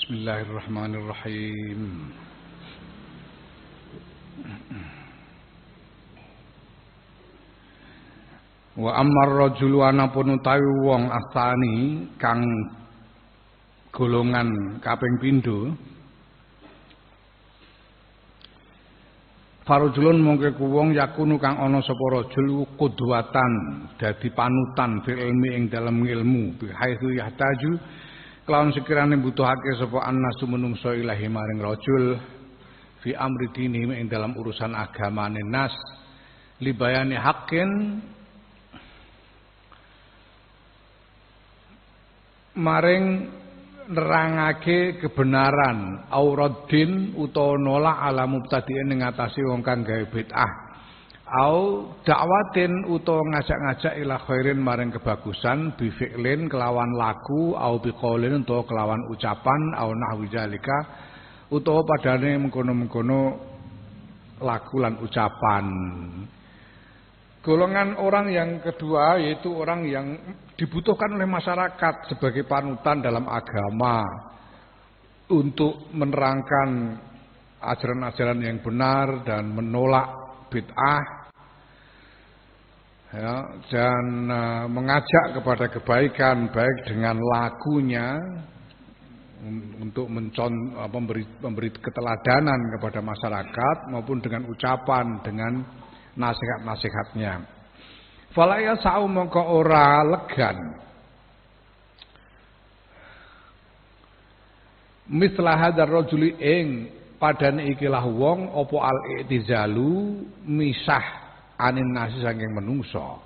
Bismillahirrahmanirrahim. Wa ammar rajulu anapun utawi wong astani kang golongan kaping pindho farujulun mongke ku wong yakunu kang ana sapa rajul qudwatan dadi panutan fil ilmi ing dalem ilmu bi haitsu yahtaju kelawan sekirane butuhake sapa annasu menungso ilahi maring rajul fi amri dini ing dalam urusan agamane nas libayani haqqin maring nerangake kebenaran auraddin utawa nolak ala mubtadi'in ing atase wong kang gawe bid'ah au dakwatin utawa ngajak-ngajak ila khairin maring kebagusan bi fi'lin kelawan laku au bi qaulin utawa kelawan ucapan au nahwi zalika utawa padane mengkono-mengkono laku lan ucapan. Golongan orang yang kedua yaitu orang yang dibutuhkan oleh masyarakat sebagai panutan dalam agama untuk menerangkan ajaran-ajaran yang benar dan menolak bid'ah ya, dan mengajak kepada kebaikan baik dengan lakunya untuk memberi keteladanan kepada masyarakat maupun dengan ucapan dengan nasihat-nasihatnya. Fala yasau mongko ora legan mislah hadzal rajuli ing padane ikilah wong apa al-i'tizalu misah anin nasi saking menungso.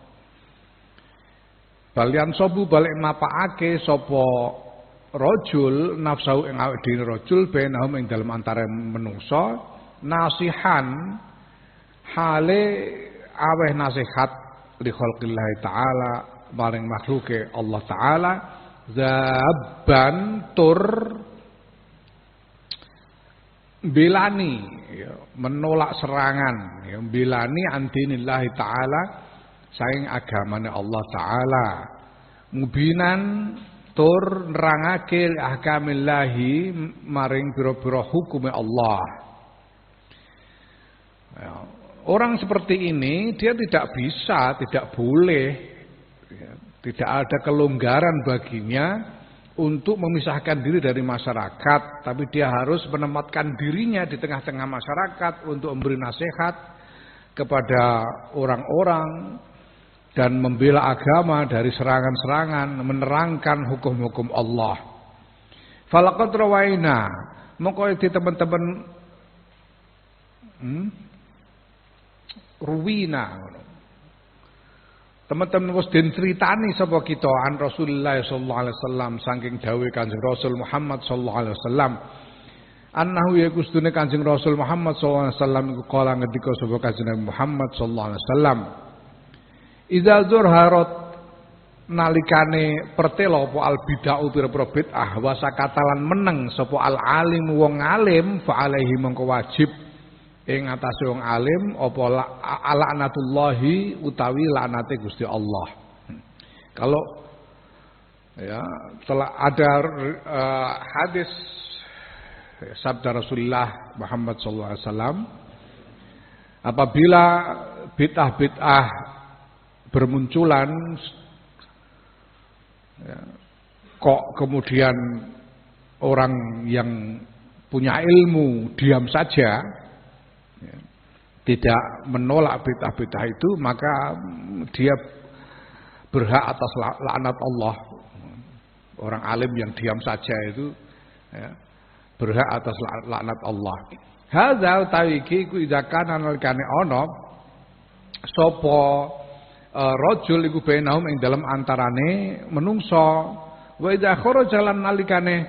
Balian sobu balik mapakake sapa rajul nafsu ing awake dhewe rajul benahum ing dalem antara menungso nasihan hale aweh nasihat li khalqillah taala maring makhluke Allah taala zabban tur bilani ya, menolak serangan ya, bilani antinillahi ta'ala saing agamane Allah ta'ala mubinan tur nerangake ahkamillahi maring pira-pira hukume Allah ya, orang seperti ini dia tidak bisa, tidak boleh ya, tidak ada kelonggaran baginya untuk memisahkan diri dari masyarakat, tapi dia harus menempatkan dirinya di tengah-tengah masyarakat untuk memberi nasihat kepada orang-orang dan membela agama dari serangan-serangan, menerangkan hukum-hukum Allah. Falaqad rawaina, mongko iki teman-teman ruwina teman-teman wis den critani sapa kita an Rasulullah sallallahu alaihi wasallam saking dawuh Kanjeng Rasul Muhammad sallallahu alaihi wasallam annahu yakustune Kanjeng Rasul Muhammad sallallahu alaihi wasallam iku kala ngendika sapa Kanjeng Muhammad sallallahu alaihi wasallam idza zurharat nalikane pertelo apa al bid'ah pira-pira bid'ah wa sakatalan meneng sapa al alim wong alim fa alaihi mongko wajib ing atase wong alim apa laknatullahi utawi laknate Gusti Allah. Kalau ya telah ada hadis sabda Rasulullah Muhammad sallallahu alaihi wasallam apabila bid'ah-bid'ah bermunculan ya, kok kemudian orang yang punya ilmu diam saja tidak menolak bid'ah-bid'ah itu maka dia berhak atas laknat Allah. Orang alim yang diam saja itu ya, berhak atas laknat Allah. Hadza utawi iki ku idza kana nalikane ana sapa rajul iku bainahum ing dalem antarane menungso wa idza kharaja lan nalikane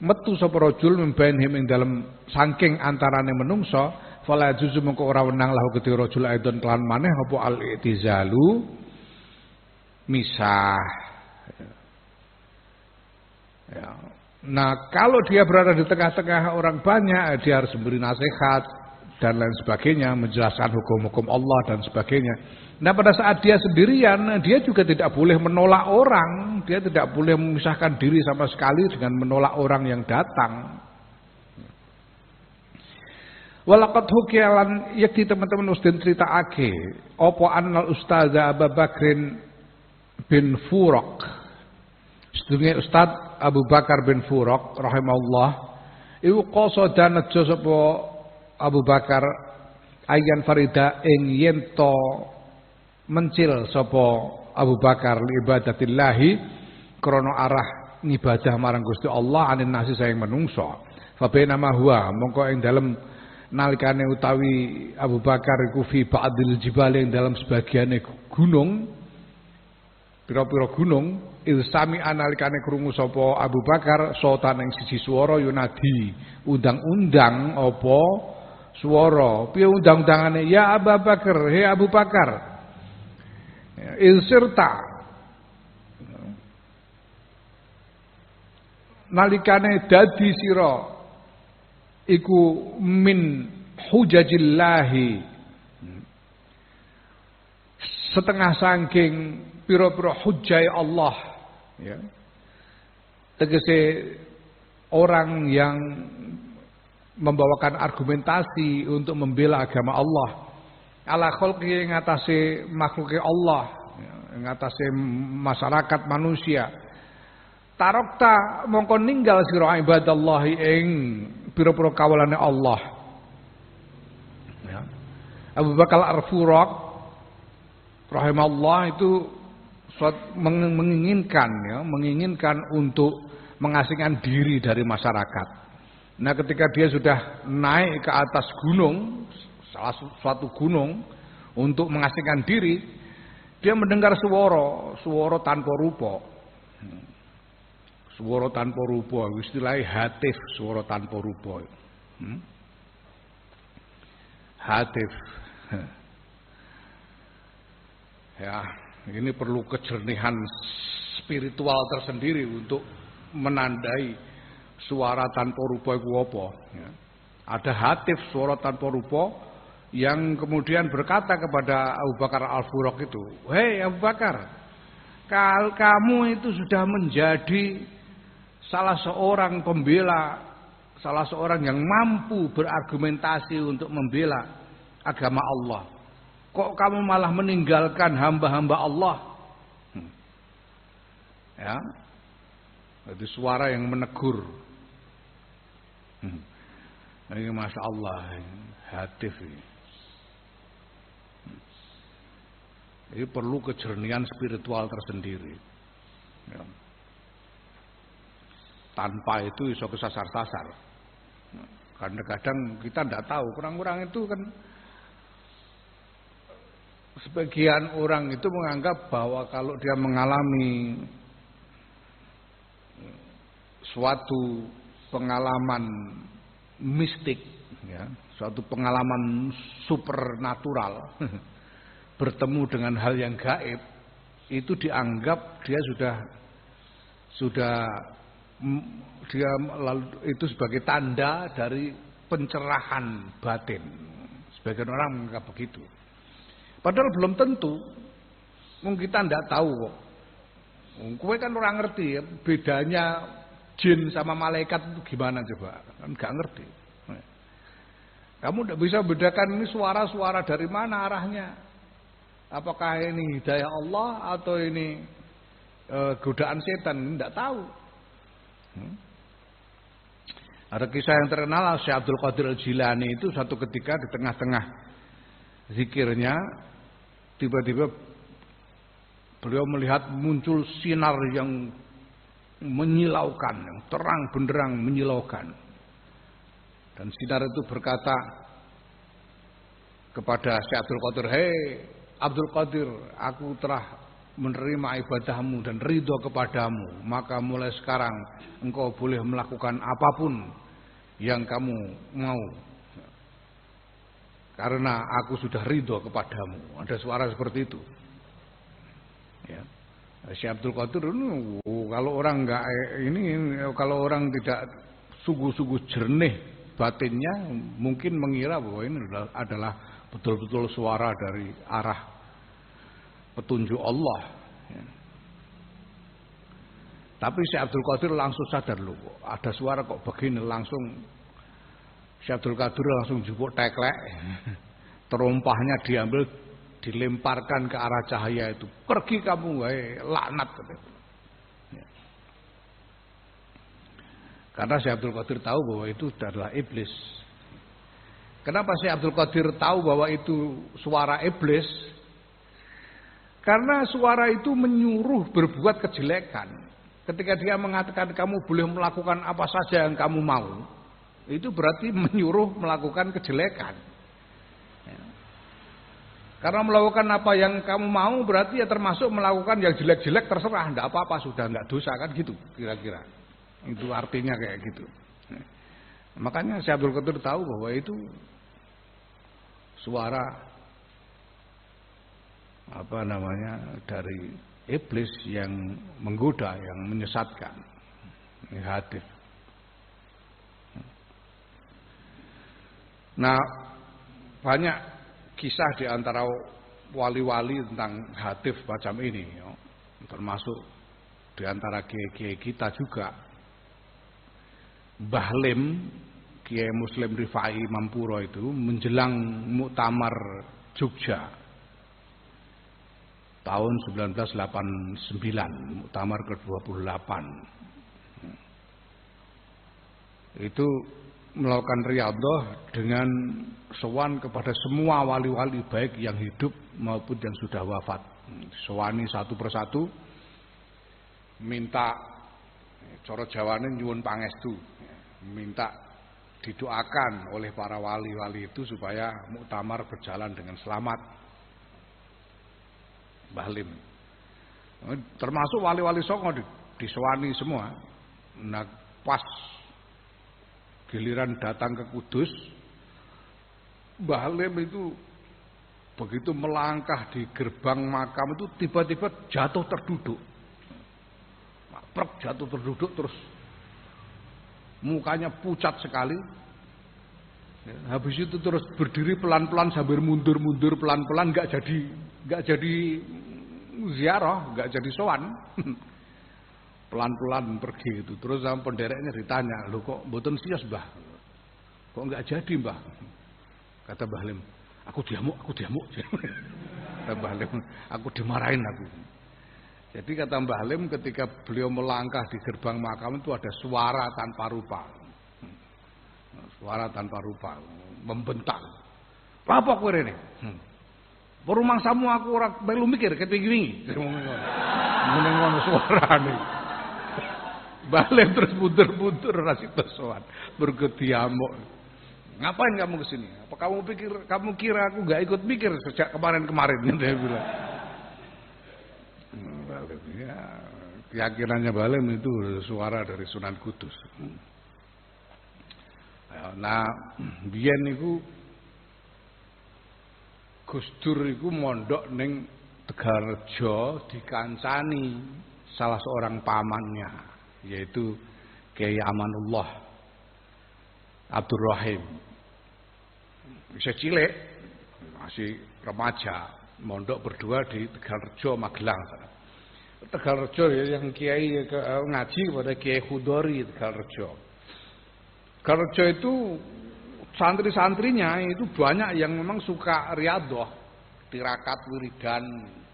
metu sapa rajul mimbainhim ing dalem saking antarane menungso fala juzu mengko ora wenang lahu kedhe rajul aidon kelan maneh apa al-i'tizalu misah ya. Nah kalau dia berada di tengah-tengah orang banyak dia harus memberi nasihat dan lain sebagainya, menjelaskan hukum-hukum Allah dan sebagainya. Nah, pada saat dia sendirian, dia juga tidak boleh menolak orang, dia tidak boleh memisahkan diri sama sekali dengan menolak orang yang datang. Walaqad hukiyalan yakti teman-teman Ustin critakake apa annal ustaza Abu Bakrin bin Furaq. Sedurunge Ustaz Abu Bakar bin Furaq rahimahullah iku qasada nejo sapa Abu Bakar ayan farida ing yen to mencil sapa Abu Bakar li ibadatillahi krana arah ngibadah marang Gusti Allah anin nasi sayang menungso. Fa bainama huwa mongko ing dalem nalikane utawi Abu Bakar iku fi ba'dil jibal ing dalam sebagiane gunung pira-pira gunung ilsami analikane krungu sapa Abu Bakar sotan ing siji swara yunadi undang-undang apa swara piye undang-undangane ya Abu Bakar he Abu Bakar ilsirta nalikane dadi sira iku min hujajillahi setengah saking pira-pira hujjai Allah ya. Tegese orang yang membawakan argumentasi untuk membela agama Allah ala khalqi ngatasé makhluke Allah ya, ngatasé masyarakat manusia tarokta mongko ninggal sira ibadallahi ing pira-pira kawulane Allah ya. Abu Bakar Al-Furaq rahimahullah itu menginginkan untuk mengasingkan diri dari masyarakat. Nah, ketika dia sudah naik ke atas gunung, salah suatu gunung untuk mengasingkan diri, dia mendengar suara tanpa rupa. Suara tanpa rupa, istilahnya hatif, suara tanpa rupa. Hatif. Ya, ini perlu kejernihan spiritual tersendiri untuk menandai suara tanpa rupa itu apa. Ya. Ada hatif suara tanpa rupa yang kemudian berkata kepada Abu Bakar Al-Furaq itu, hei Abu Bakar, kamu itu sudah menjadi salah seorang pembela, salah seorang yang mampu berargumentasi untuk membela agama Allah. Kok kamu malah meninggalkan hamba-hamba Allah? Ya, itu suara yang menegur. Ini Masya Allah, hatif ini. Ini perlu kejernihan spiritual tersendiri. Ya. Tanpa itu iso kesasar-sasar. Karena kadang kita tidak tahu, kurang-kurang itu kan sebagian orang itu menganggap bahwa kalau dia mengalami suatu pengalaman mistik, ya, suatu pengalaman supernatural, bertemu dengan hal yang gaib, itu dianggap dia sudah dia lalu itu sebagai tanda dari pencerahan batin. Sebagian orang menganggap begitu. Padahal belum tentu. Mungkin kita tidak tahu kok. Kowe kan orang ngerti ya, bedanya jin sama malaikat itu gimana coba? Kan nggak ngerti. Kamu tidak bisa bedakan ini suara-suara dari mana arahnya. Apakah ini hidayah Allah atau ini godaan setan? Tidak tahu. Ada kisah yang terkenal Syekh Abdul Qadir Al-Jilani itu satu ketika di tengah-tengah zikirnya tiba-tiba beliau melihat muncul sinar yang menyilaukan, yang terang benderang menyilaukan. Dan sinar itu berkata kepada Syekh Abdul Qadir, "Hei Abdul Qadir, aku telah menerima ibadahmu dan ridho kepadamu. Maka mulai sekarang engkau boleh melakukan apapun yang kamu mau. Karena aku sudah ridho kepadamu." Ada suara seperti itu. Ya. Syekh Abdul Qadir kalau orang enggak ini, kalau orang tidak sungguh-sungguh jernih batinnya mungkin mengira bahwa ini adalah betul-betul suara dari arah petunjuk Allah. Ya. Tapi Syekh Abdul Qadir langsung sadar loh, ada suara kok begini, langsung Syekh Abdul Qadir langsung jupuk teklek, terompahnya diambil, dilemparkan ke arah cahaya itu. Pergi kamu, wahai laknat. Ya. Karena Syekh Abdul Qadir tahu bahwa itu adalah iblis. Kenapa Syekh Abdul Qadir tahu bahwa itu suara iblis? Karena suara itu menyuruh berbuat kejelekan. Ketika dia mengatakan kamu boleh melakukan apa saja yang kamu mau, itu berarti menyuruh melakukan kejelekan. Ya. Karena melakukan apa yang kamu mau berarti ya termasuk melakukan yang jelek-jelek, terserah, enggak apa-apa, sudah enggak dosa kan gitu kira-kira. Itu artinya kayak gitu. Ya. Makanya Syekh Abdul Qadir tahu bahwa itu suara dari iblis yang menggoda, yang menyesatkan, negatif. Nah, banyak kisah di antara wali-wali tentang hatif macam ini, ya. Termasuk di antara kiai-kiai kita juga. Mbah Lim, Kiai Muslim Rifai Mampuro itu menjelang Muktamar Jogja tahun 1989, Muktamar ke-28. Itu melakukan riyadhah dengan sowan kepada semua wali-wali baik yang hidup maupun yang sudah wafat. Sowani satu persatu, minta cara Jawane nyuwun pangestu, minta didoakan oleh para wali-wali itu supaya muktamar berjalan dengan selamat. Mbah Lim, termasuk wali-wali Songo disowani semua. Nah, pas giliran datang ke Kudus, Mbah Lim itu begitu melangkah di gerbang makam itu tiba-tiba jatuh terduduk. Prek jatuh terduduk terus mukanya pucat sekali. Habis itu terus berdiri pelan-pelan sambil mundur-mundur pelan-pelan, nggak jadi ziarah, nggak jadi sowan. Pelan-pelan pergi itu. Terus sama pendereknya ditanya, "Lho kok mboten sios, Mbah? Kok nggak jadi, Mbah?" Kata Mbah Lim, aku diamuk." Kata Mbah Lim, "Aku dimarahin aku." Jadi kata Mbah Lim ketika beliau melangkah di gerbang makam itu ada suara tanpa rupa. Suara tanpa rupa membentak. "Apa kowe rene? Perumangsamu aku ora melu mikir ketinggi wingi." Ngene ngono suarane. Mbah Lim terus mundur-mundur ora sida sowan. Mergo diamuk. "Ngapain kamu kesini? Apa kamu kira aku enggak ikut mikir sejak kemarin-kemarin?" Dia bilang. Ya, keyakinannya Mbah Lim itu suara dari Sunan Kudus. Nah, biyen niku Gus Dur iku mondok ning Tegalrejo dikancani salah seorang pamannya, yaitu Kiai Amanullah Abdurrahim. Bisa cilik, masih remaja, mondok berdua di Tegalrejo Magelang. Tegalrejo ya, yang kiai ngaji kepada Kiai Khudori Tegalrejo. Tegalrejo itu santri-santrinya itu banyak yang memang suka riyadhah, tirakat, wiridan,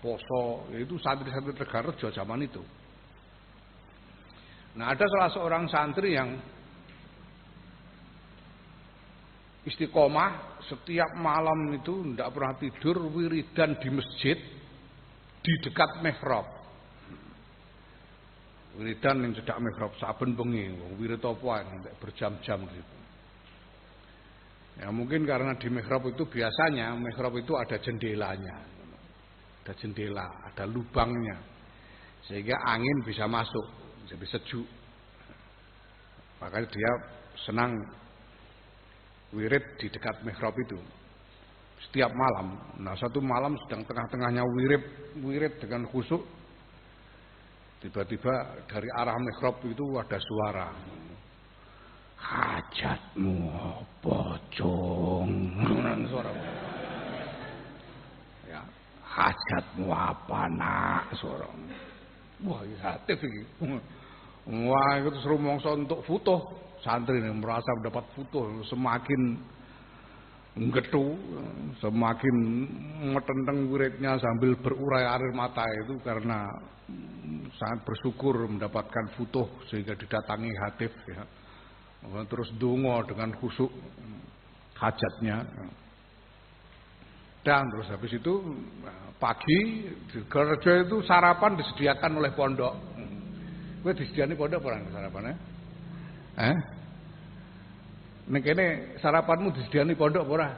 poso, itu santri-santri Tegalrejo zaman itu. Nah, ada salah seorang santri yang istiqomah setiap malam itu tidak pernah tidur, wiridan di masjid di dekat mihrab. Wiridan yang cedak mihrab saben bengi, wirid apa berjam-jam gitu. Ya mungkin karena di mihrab itu biasanya mihrab itu ada jendelanya. Ada jendela, ada lubangnya. Sehingga angin bisa masuk, jadi sejuk. Makanya dia senang wirid di dekat mihrab itu. Setiap malam. Nah, satu malam sedang tengah-tengahnya wirid dengan khusyuk. Tiba-tiba dari arah mihrab itu ada suara. Haji hajatmu apa, Cung? Suara. Ya, hajatmu apa, Nak? Suara. Wah, iki hatif iki. Wah, itu terus rumangsa untuk futuh. Santri yang merasa mendapat futuh semakin getu, semakin metenteng wiridnya sambil berurai air mata itu karena sangat bersyukur mendapatkan futuh sehingga didatangi hatif ya. Terus donga dengan khusyuk hajatnya. Dan terus habis itu pagi di gereja itu sarapan disediakan oleh pondok. Kowe disediani pondok apa sarapannya? Nek kene sarapanmu disediani pondok apa ora?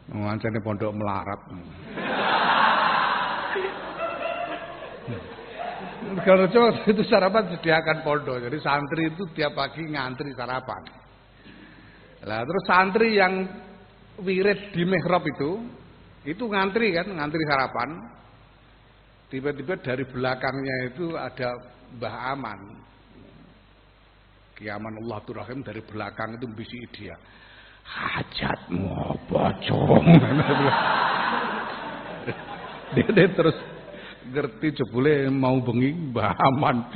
Ngancane pondok melarat. Kalau itu sarapan sediakan pondok. Jadi santri itu tiap pagi ngantri sarapan. Lah terus santri yang wirid di mihrab itu ngantri kan, ngantri sarapan. Tiba-tiba dari belakangnya itu ada Mbah Aman. Ki Aman Allahur Rahim dari belakang itu bisiki dia. Hajatmu apa, Cung? Dia terus ngerti jebule mau bengi Mbah Aman.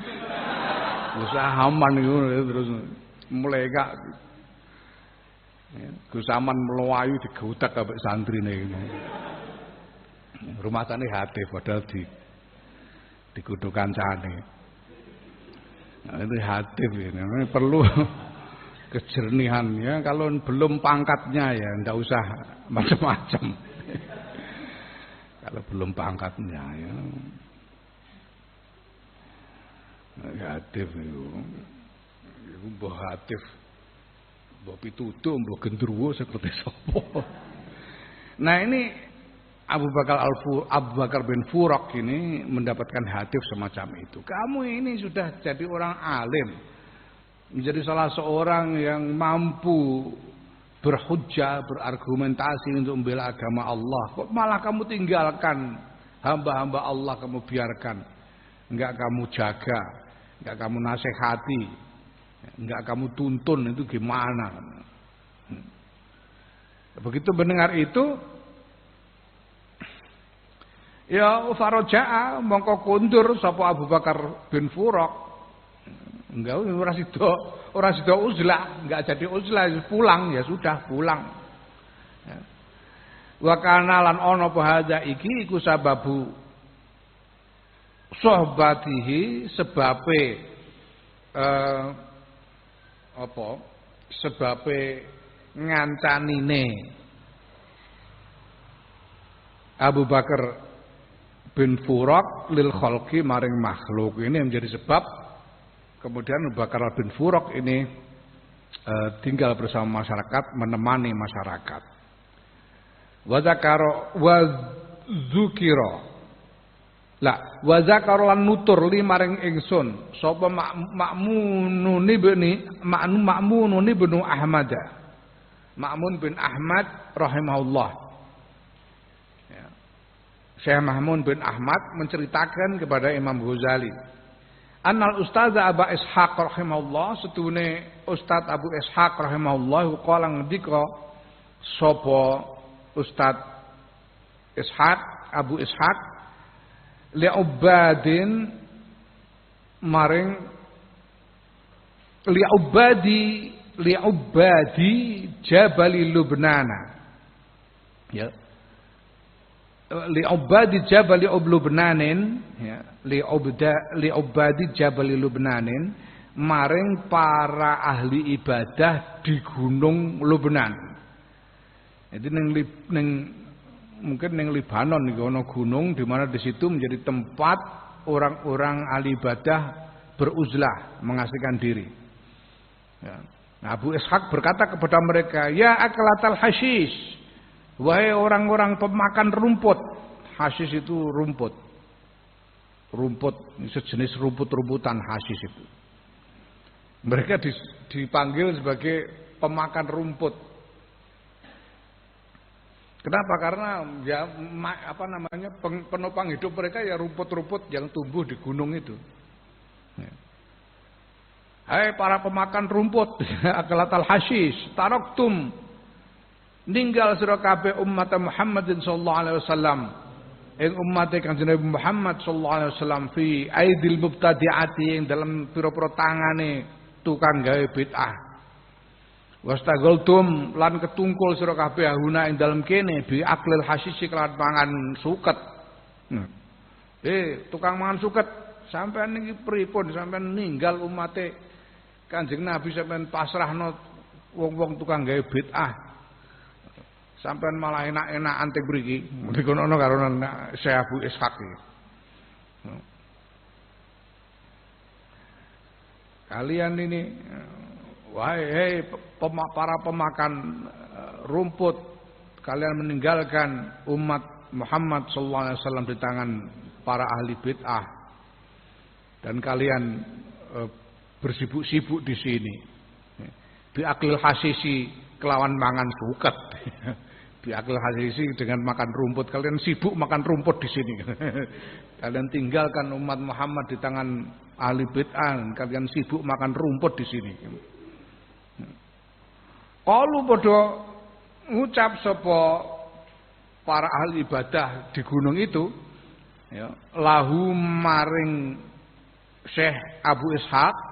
Usaha Aman itu terus mlekak. Gus Aman melayu digeutak ambek santrine iki. Rumah tane hatif padahal dikudu kancane. Nah, itu hatif ini perlu kejernihan ya. Kalau belum pangkatnya ya ndak usah macam-macam. Kalau belum pangkatnya ya. Hatif itu. Iku mbah hatif. Mbah pitutuh, mbah gendruwo seperti sapa. Nah, ini Abu Bakar bin Furaq ini mendapatkan hatif semacam itu. Kamu ini sudah jadi orang alim, menjadi salah seorang yang mampu berhujjah, berargumentasi untuk membela agama Allah. Kok malah kamu tinggalkan hamba-hamba Allah, kamu biarkan, enggak kamu jaga, enggak kamu nasihati, enggak kamu tuntun, itu gimana? Begitu mendengar itu, ya faraja'a mongko kundur sapa Abu Bakar bin Furaq. Enggak ora sida uzlah, enggak jadi uzlah, pulang ya sudah pulang. Ya. Wa kana lan ana apa hadza iki iku sababu sohbatihi sebabe sebabe ngancanine Abu Bakar bin Furaq lil khalqi maring makhluk. Ini menjadi sebab kemudian Abu Bakar bin Furaq ini tinggal bersama masyarakat, menemani masyarakat. Wa zakara wa dzukira. La wa zakara lan nutur li maring ingsun sapa Ma'mun bin Ahmad. Ma'mun bin Ahmad rahimahullah. Syekh Mahmud bin Ahmad menceritakan kepada Imam Ghazali, annal ustaza Abu Ishaq rahimahullah, setune Ustaz Abu Ishaq rahimahullah qala ngendika sapa Ustaz Ishaq Abu Ishaq li'ubadin maring li'ubadi Jabal Lubnana, ya, li'ubadi Jabal Lubnanin, ya, li'ubadi Jabal Lubnanin maring para ahli ibadah di Gunung Lubnan. Jadi mungkin ning Libanon iki ana gunung di mana di situ menjadi tempat orang-orang ahli ibadah beruzlah, mengasihkan diri. Ya. Nah, Abu Ishaq berkata kepada mereka, ya aklatal hashish, wahai orang-orang pemakan rumput. Hasis itu rumput. Rumput, sejenis rumput-rumputan hasis itu. Mereka dipanggil sebagai pemakan rumput. Kenapa? Karena ya penopang hidup mereka ya rumput-rumput yang tumbuh di gunung itu. Ya. Hai para pemakan rumput, akalatal hasyis, taraktum ninggal sira kabeh umat Muhammadin sallallahu alaihi wasallam. Ing umat Kanjeng Nabi Muhammad sallallahu alaihi wasallam fi aidil mubtadi'ati ing dalam pira-pira tangane tukang gawe bid'ah. Wastagoltum lan ketungkul sira kabeh ahuna ing dalem kene bi aklil hasyis kelan mangan suket. Tukang mangan suket, sampean niki pripun sampean ninggal umate Kanjeng Nabi sampean pasrahno wong-wong tukang gawe bid'ah. Sampean malah enak-enakan teng mriki. Dikono karo Syekh Abu Ishaq iki. Kalian ini wahai para pemakan rumput, kalian meninggalkan umat Muhammad sallallahu alaihi wasallam di tangan para ahli bid'ah. Dan kalian bersibuk-sibuk di sini. Bi aklil hasisi kelawan mangan suket. Bi aklil hasisi dengan makan rumput, kalian sibuk makan rumput di sini. Kalian tinggalkan umat Muhammad di tangan ahli bid'ah, kalian sibuk makan rumput di sini. Qalu padha ngucap sapa para ahli ibadah di gunung itu, ya, lahu maring Syekh Abu Ishaq,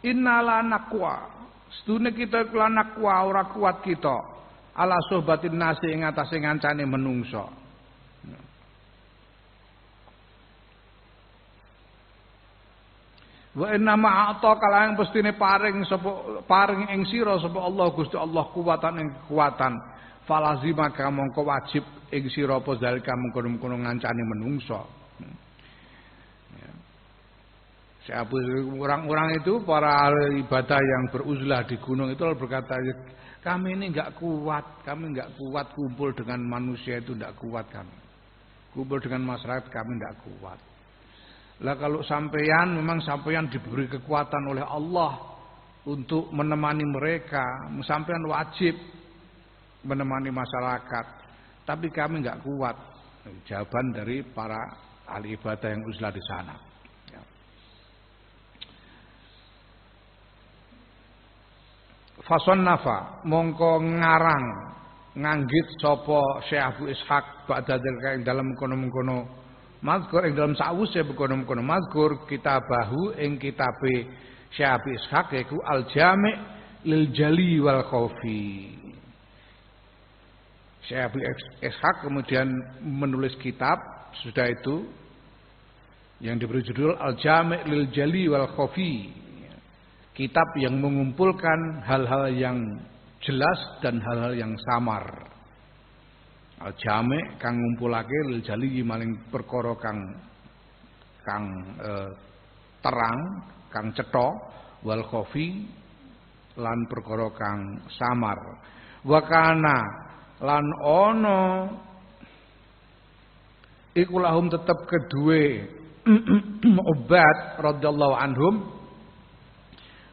innala naqwa, sedune kita iku naqwa ora kuat kita, ala sohbatin nasi ing atase ngancane menungso. Wa inna ma'ata kalang pestine paring ing sira sapa Allah Gusti Allah kuwatan ing kekuatan. Falazima mongko wajib ing sira apa zalika mengkono-kono ngancani menungso. Orang-orang itu para ahli ibadah yang beruzlah di gunung itu berkata, kami ini enggak kuat, kumpul dengan manusia itu enggak kuat kami. Kumpul dengan masyarakat kami enggak kuat. Lah kalau sampeyan memang sampeyan diberi kekuatan oleh Allah untuk menemani mereka, sampeyan wajib menemani masyarakat. Tapi kami enggak kuat. Jawaban dari para ahli ibadah yang uzlah di sana. Ya. Fasonnafa mongko ngarang nganggit sapa Syekh Abu Ishaq ba'da dalika ing dalam kono-kono mazkur ing dalam sawuse bekono-kono mazkur kitabahu ing kitabe Syekh Abu Ishaq yaiku Al-Jami' lil Jali wal Khaufi. Syekh Abu Ishaq kemudian menulis kitab sudah itu yang diberi judul Al-Jami' lil Jali wal Khaufi. Kitab yang mengumpulkan hal-hal yang jelas dan hal-hal yang samar. Al-Jami' kang ngumpulake lil jali maling perkara kang terang, kang cetha, wal khafi lan perkara kang samar. Wa kana lan ana iku lahum tetep kedue Ubad radhiyallahu anhum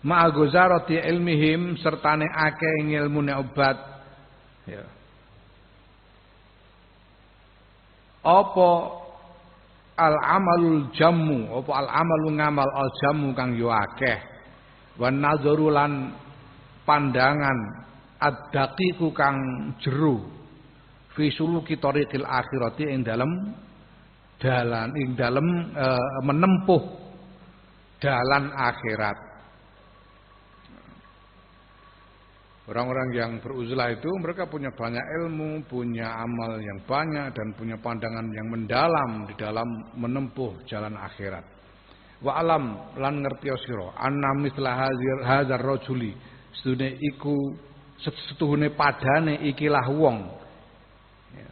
ma'a gozarati ilmihim sertane akeh ilmune Ubad, ya. Apa al-amalul jammu, apa al-amalu ngamal al-jammu kang yo akeh. Wan nadzaru lan pandangan ad-daqiqu kang jero fi suluki thariqil akhirati ing dalem dalan menempuh dalan akhirat. Orang-orang yang beruzlah itu mereka punya banyak ilmu, punya amal yang banyak dan punya pandangan yang mendalam di dalam menempuh jalan akhirat. Wa alam lan ngerti sira anna misla hadzal rajuli sedune iku setuhune padane ikilah wong. Ya.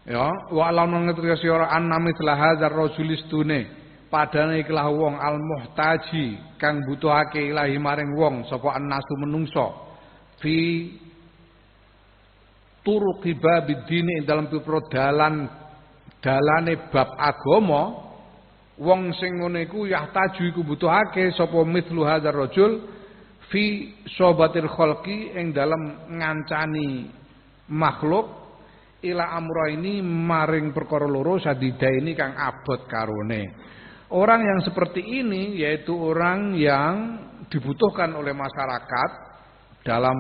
Ya, wa alam ngerti sira anna misla hadzal rajuli sedune padane ikilah wong al muhtaji kang butuhake ilahi maring wong sapa annasu menungso fi turuqi babid dini dalam pipro dalane bab agama wong sing ngene iku yahtaju iku butuhake sapa mithlu hadzal rajul fi sobatil khalqi ing dalam ngancani makhluk ila amraini maring perkara loro sadidaini kang abot karone. Orang yang seperti ini yaitu orang yang dibutuhkan oleh masyarakat dalam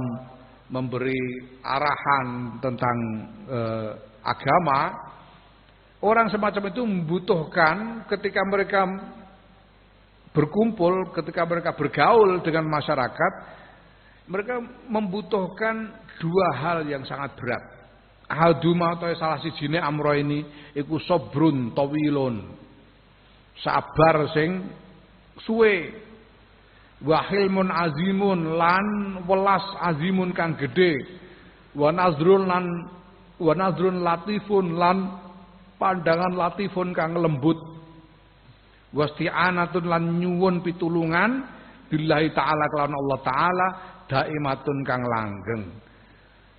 memberi arahan tentang agama. Orang semacam itu membutuhkan ketika mereka berkumpul, ketika mereka bergaul dengan masyarakat, mereka membutuhkan dua hal yang sangat berat. Ahaduma atau salah sijine amro ini iku sobrun tawilun, sabar sing suwe, wahilmun azimun lan welas azimun kang gede, wa nazrun latifun lan pandangan latifun kang lembut, wasti'anatun lan nyuwun pitulungan billahi ta'ala kelawan Allah ta'ala daimatun kang langgeng.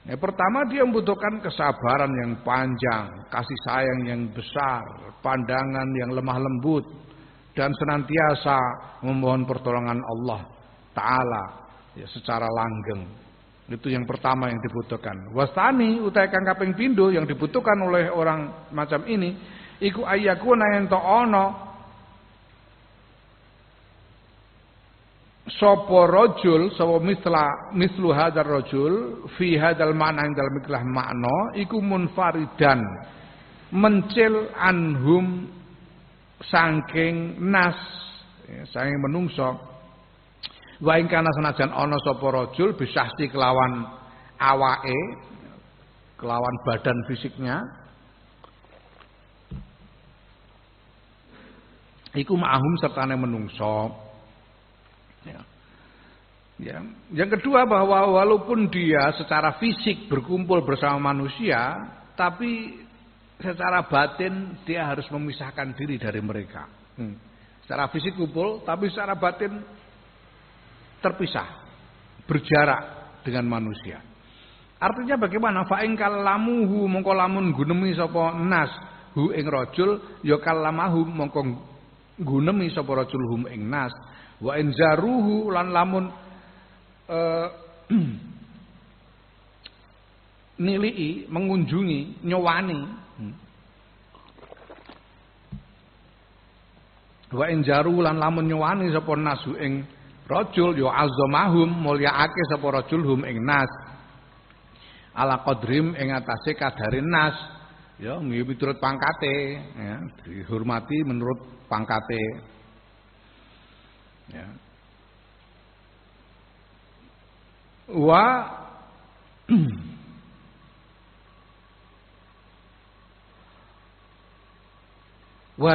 Pertama dia membutuhkan kesabaran yang panjang, kasih sayang yang besar, pandangan yang lemah lembut, dan senantiasa memohon pertolongan Allah Ta'ala ya, secara langgeng. Itu yang pertama yang dibutuhkan. Wastani utai kang kaping pindho yang dibutuhkan oleh orang macam ini iku ayyakuna ento ana sapa rajul sapa mislu hadzal rajul fi hadzal ma'na ing dalem ikhlas makna iku munfaridan mencil anhum saking nas saking menungso wa ing kana senajan ana sapa rajul bisahsi kelawan awake kelawan badan fisiknya iku ma'hum sertane menungso. Ya. Yang kedua bahwa walaupun dia secara fisik berkumpul bersama manusia, tapi secara batin dia harus memisahkan diri dari mereka. Secara fisik kumpul, tapi secara batin terpisah, berjarak dengan manusia. Artinya bagaimana? Fa ing kalamuhu mongko lamun gunemi sapa nas hu ing rajul ya kalamahu mongko gunemi sapa rajul hum ing nas. Wa in zaruhu lan lamun nilii mengunjungi nyowani wa in zaru lan lamun nyowani sapa nasu ing rajul ya azamahum mulyaake sapa rajul hum ing nas ala qadrim ing atase kadare nas ya miturut pangkate ya dihormati menurut pangkate. Ya. Wa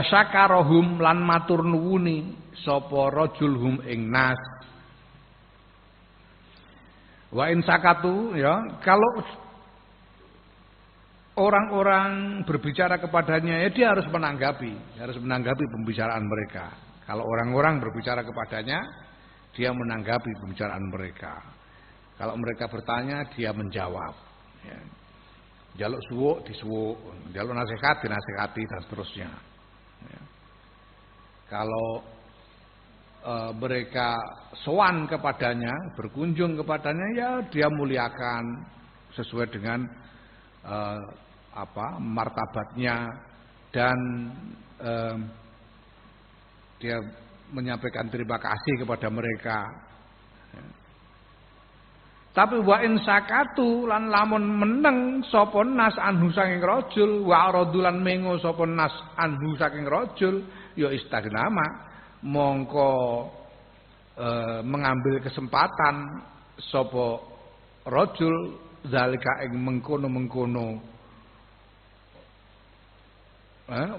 syakarohum lan matur nuwuni sapa rajul hum ing nas. Wa in sakatu ya kalau orang-orang berbicara kepadanya ya dia harus menanggapi pembicaraan mereka. Kalau orang-orang berbicara kepadanya, dia menanggapi pembicaraan mereka. Kalau mereka bertanya, dia menjawab. Ya. Jaluk suwuk, disuwuk. Jaluk nasihat, dinasihati, dan seterusnya. Ya. Kalau mereka sowan kepadanya, berkunjung kepadanya, ya dia muliakan sesuai dengan martabatnya dan dia menyampaikan terima kasih kepada mereka. Tapi wa in sakatu lan lamun meneng sapa nas anhu saking rajul wa aradulan mengo sapa nas anhu saking rajul ya istagnama mongko mengambil kesempatan sapa rajul zalika ing mengkono-mengkono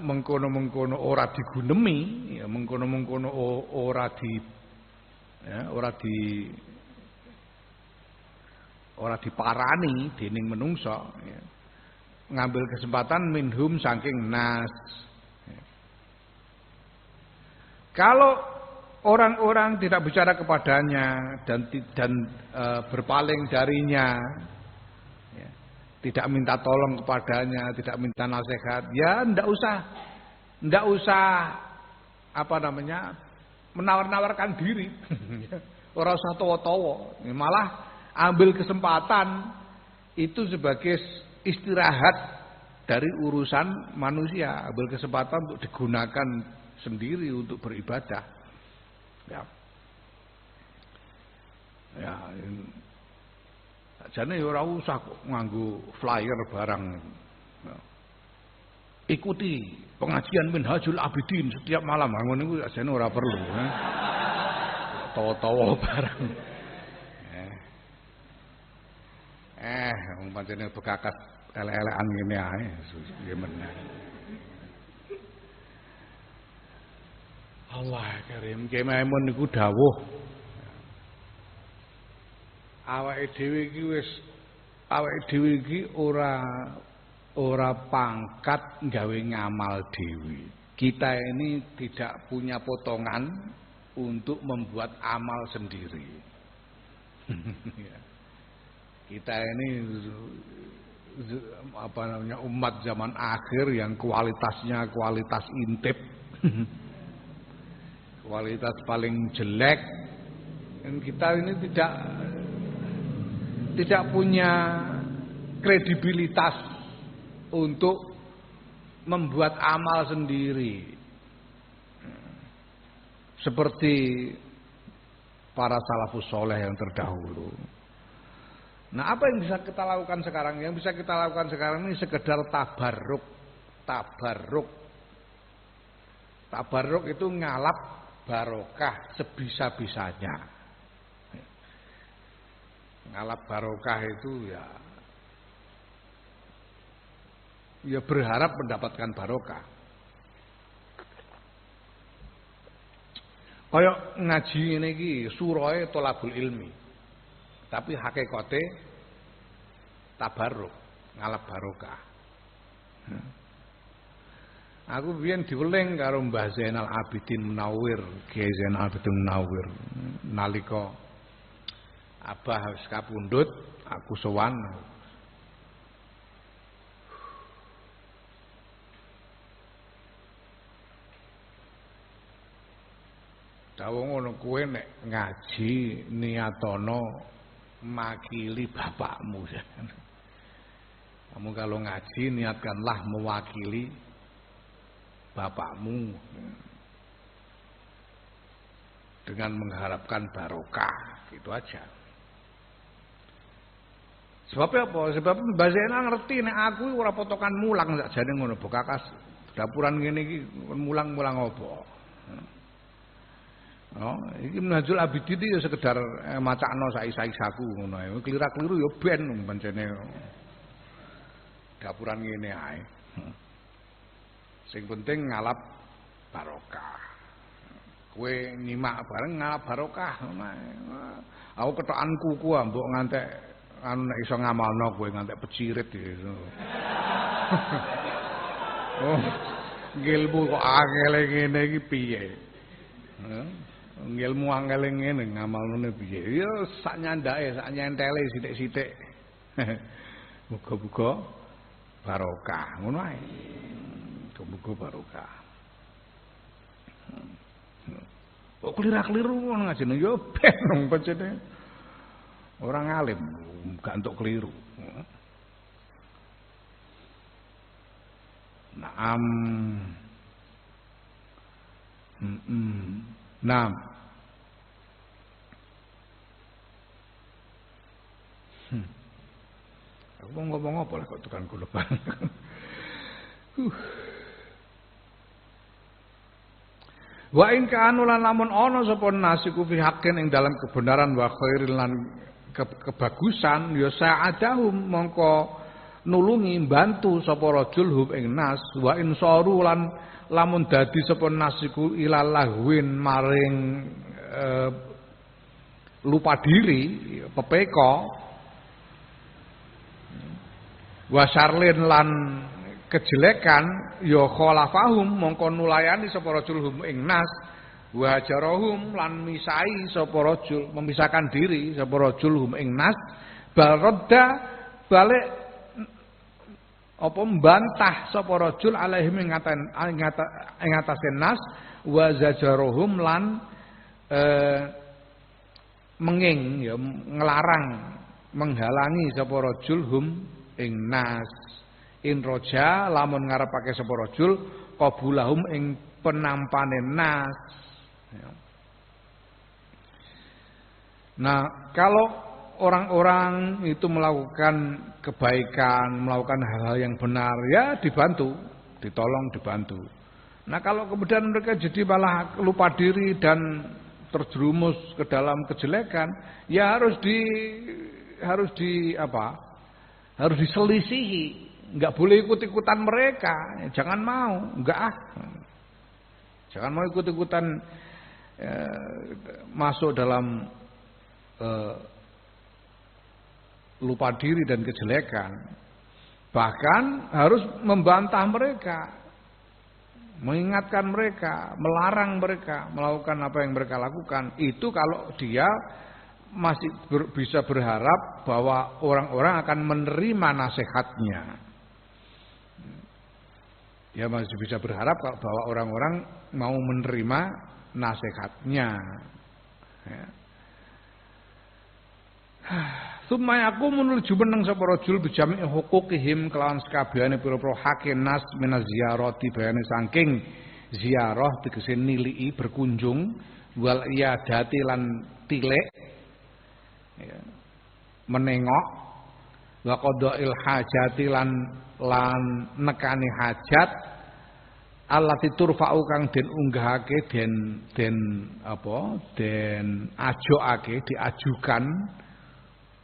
mengkono-mengkono ora digunemi ya mengkono-mengkono ora diparani dening menungso ya. Ngambil kesempatan minhum saking nas ya. Kalau orang-orang tidak bicara kepadanya dan berpaling darinya ya. Tidak minta tolong kepadanya, tidak minta nasihat, ya ndak usah menawar-nawarkan diri. ora usah tawa-tawa. Malah ambil kesempatan itu sebagai istirahat dari urusan manusia, ambil kesempatan untuk digunakan sendiri untuk beribadah. Ya. Ya, jane ora usah kok nganggo flyer barang. Ya. Ikuti pengajian Minhajul Abidin setiap malam. Ngono niku jane ora perlu, ya. Tawa-tawa barang. Wong pancene bekakas elek-elekan ngene ae, piye meneh. Allah Karim, Ki Maimun niku dawuh. Awake dhewe iki ora pangkat gawe ngamal dhewe. Kita ini tidak punya potongan untuk membuat amal sendiri. Kita ini umat zaman akhir yang kualitasnya kualitas intip. Kualitas paling jelek. Dan kita ini tidak punya kredibilitas untuk membuat amal sendiri. Seperti para salafus soleh yang terdahulu. Nah, apa yang bisa kita lakukan sekarang? Yang bisa kita lakukan sekarang ini sekedar tabarruk. Tabarruk itu ngalap barokah sebisa-bisanya. Ngalap barokah itu ya berharap mendapatkan barokah. Kayak ngaji ini iki surahe thalabul ilmi. Tapi hakikate tabarruk, ngalap barokah. Aku biyen diweling karo Mbah Zainal Abidin Munawir, Kiai Zainal Abidin Munawir. Nalika Abah wis kapundhut, aku sowan. Dawuh ngono, kowe nek ngaji niatono makili bapakmu. Kamu kalau ngaji niatkanlah mewakili bapakmu dengan mengharapkan barokah, gitu aja. Sebabnya apa? Sebab Mbah Zainal ngerti nek aku ora potongan mulang sakjane ngono, bokakas dapuran ngene iki mulang-mulang apa. Oh, iki Minhajul Abidin iki ya sekedar macakno saiki-saisaku ngono ae. Kelira-keliru ya ben pancene. Dapuran ngene ae. Sing penting ngalap barokah. Kowe nyimak bareng ngalap barokah ngono ae. Aku ketokanku ku mbok ngantek anu nek iso ngamalno kowe ngantek pecirit gitu. Oh, ngilmu kok angel ngene iki piye? Ngilmu angel ngene ngamalne piye? Ya sak nyandake, sak nyentele sithik-sithik. Muga-muga barokah ngono ae. Muga-muga barokah. Kok kelira-keliru ngono ngajene ya ben wong pancene. Orang alim gak entuk keliru. Naam. Naam. Aku mau ngomong apa lah kok tukang kulepan. Wa in kanu lan lamun ana sapa nasiku fi haqqin ing dalam kebenaran wa khairin lan kebagusan ya sa'adahum mongko nulungi bantu sapa rajul hum ing nas wa in saru lan lamun dadi sapa nasiku ilalahwin maring lupa diri pepeka wa syarlin lan kejelekan ya khalafahum mongko nulayani sapa rajul hum ing nas wa jarahum lan misai sapa rajul memisahkan diri sapa rajul hum ing nas bal radda balik apa mbantah sapa rajul alaihim ing atase nas wa zajarahum lan menging ya ngelarang menghalangi sapa rajul hum ing nas in roja lamun ngarepake sapa rajul qabulahum ing penampane nas ya. Nah, kalau orang-orang itu melakukan kebaikan, melakukan hal-hal yang benar, ya dibantu, ditolong, dibantu. Nah, kalau kemudian mereka jadi malah lupa diri dan terjerumus ke dalam kejelekan, ya harus diselisihi, nggak boleh ikut-ikutan mereka, jangan mau, jangan mau ikut-ikutan masuk dalam lupa diri dan kejelekan. Bahkan harus membantah mereka, mengingatkan mereka, melarang mereka melakukan apa yang mereka lakukan. Itu kalau dia masih bisa berharap bahwa orang-orang akan menerima nasihatnya. Ya masih bisa berharap bahwa orang-orang mau menerima nasihatnya. Ya. Summa yaqumu nuju meneng sapa rajul bijami huquqihim kelawan sekabehane pira-pira hak nas minaz ziyarati bayane saking ziarah tegese nilii berkunjung wal iyadati lan tilek ya, menengok wa qadail hajati lan nekani hajat allati turfa'u kang den unggahake den ajokake diajukan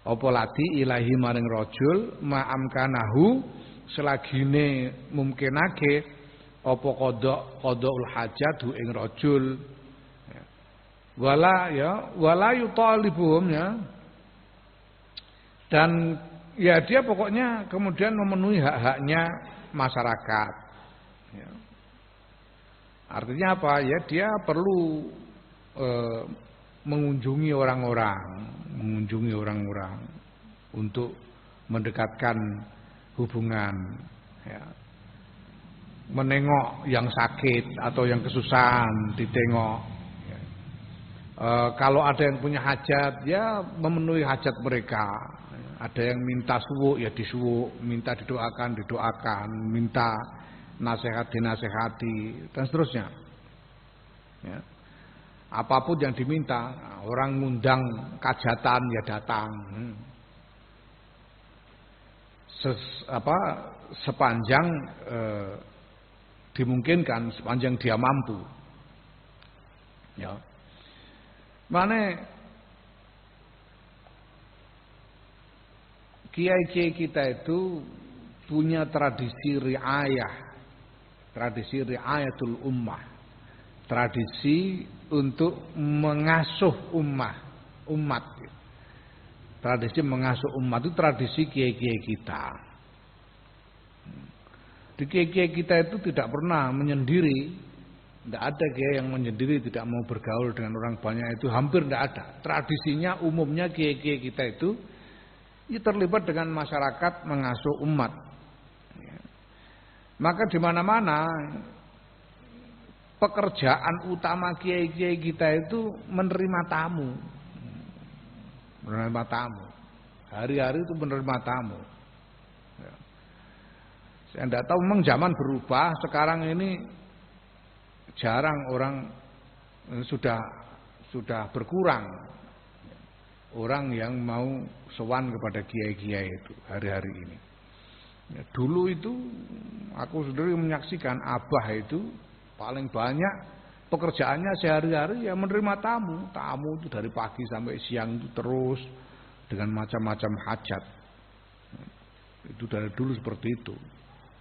apa lati ilahi maring rajul ma'amkanahu selagine mungkinake apa qadaul hajat hu ing rajul wala yutalibuhum ya dan ya dia pokoknya kemudian memenuhi hak-haknya masyarakat ya. Artinya apa ya dia perlu mengunjungi orang-orang untuk mendekatkan hubungan ya. Menengok yang sakit atau yang kesusahan ditengok ya. Kalau ada yang punya hajat ya memenuhi hajat mereka. Ada yang minta suwuk ya disuwuk, minta didoakan, minta nasihat dinasehati dan seterusnya ya. Apapun yang diminta, orang ngundang kajatan ya datang. Sepanjang dimungkinkan, sepanjang dia mampu. Ya. Mane kiai-kiai kita itu punya tradisi riayatul ummah. Tradisi untuk mengasuh umat. Tradisi mengasuh umat itu tradisi kiai-kiai kita. Di kiai-kiai kita itu tidak pernah menyendiri. Tidak ada kiai yang menyendiri tidak mau bergaul dengan orang banyak itu hampir tidak ada. Tradisinya umumnya kiai-kiai kita itu terlibat dengan masyarakat mengasuh umat. Maka di mana-mana pekerjaan utama kiai-kiai kita itu menerima tamu. Hari-hari itu menerima tamu. Saya tidak tahu memang zaman berubah. Sekarang ini jarang orang sudah berkurang orang yang mau sowan kepada kiai-kiai itu hari-hari ini. Ya, dulu itu aku sendiri menyaksikan abah itu paling banyak pekerjaannya sehari-hari ya menerima tamu. Tamu itu dari pagi sampai siang itu terus dengan macam-macam hajat. Itu dari dulu seperti itu.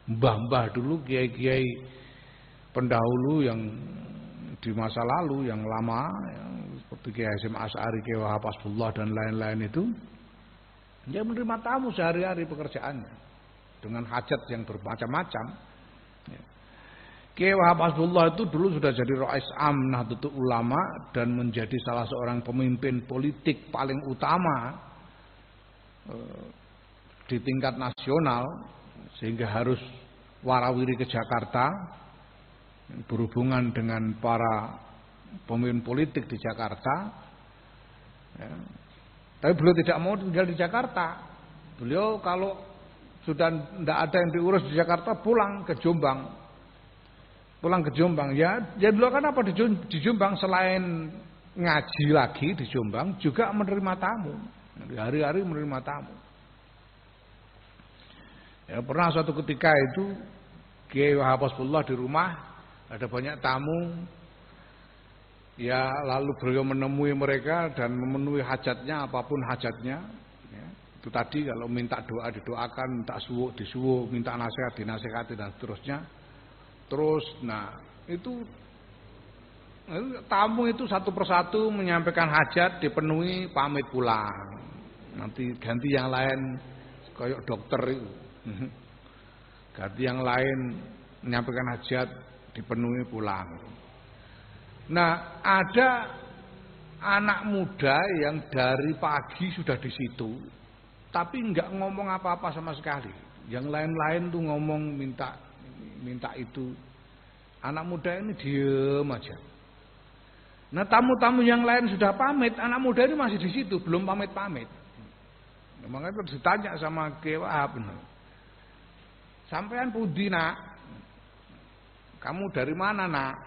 Mbah-mbah dulu kiai-kiai pendahulu yang di masa lalu yang lama seperti Kiai Hasyim Asy'ari, Kiai Wahab Hasbullah dan lain-lain itu dia menerima tamu sehari-hari pekerjaannya dengan hajat yang bermacam-macam. Kiai Wahab Hasbullah itu dulu sudah jadi Rais Am Nahdlatul Ulama dan menjadi salah seorang pemimpin politik paling utama di tingkat nasional sehingga harus warawiri ke Jakarta berhubungan dengan para pemimpin politik di Jakarta. Ya. Tapi beliau tidak mau tinggal di Jakarta. Beliau kalau sudah tidak ada yang diurus di Jakarta pulang ke Jombang. Pulang ke Jombang ya dulu kan apa di Jombang selain ngaji lagi di Jombang juga menerima tamu. Hari-hari menerima tamu. Ya pernah suatu ketika itu Kiai Wahab Hasbullah di rumah ada banyak tamu. Ya lalu beliau menemui mereka dan memenuhi hajatnya apapun hajatnya. Ya, itu tadi kalau minta doa didoakan, minta suwuk disuwuk, minta nasihat dinasihati dan seterusnya. Terus, nah itu tamu itu satu persatu menyampaikan hajat dipenuhi pamit pulang. Nanti ganti yang lain kayak dokter itu. Ganti yang lain menyampaikan hajat dipenuhi pulang. Nah, ada anak muda yang dari pagi sudah di situ, tapi enggak ngomong apa-apa sama sekali. Yang lain-lain tuh ngomong minta itu. Anak muda ini diem aja. Nah, tamu-tamu yang lain sudah pamit, anak muda ini masih di situ, belum pamit-pamit. Makanya terus ditanya sama Kiai Wahab, sampean pundi nak? Kamu dari mana nak?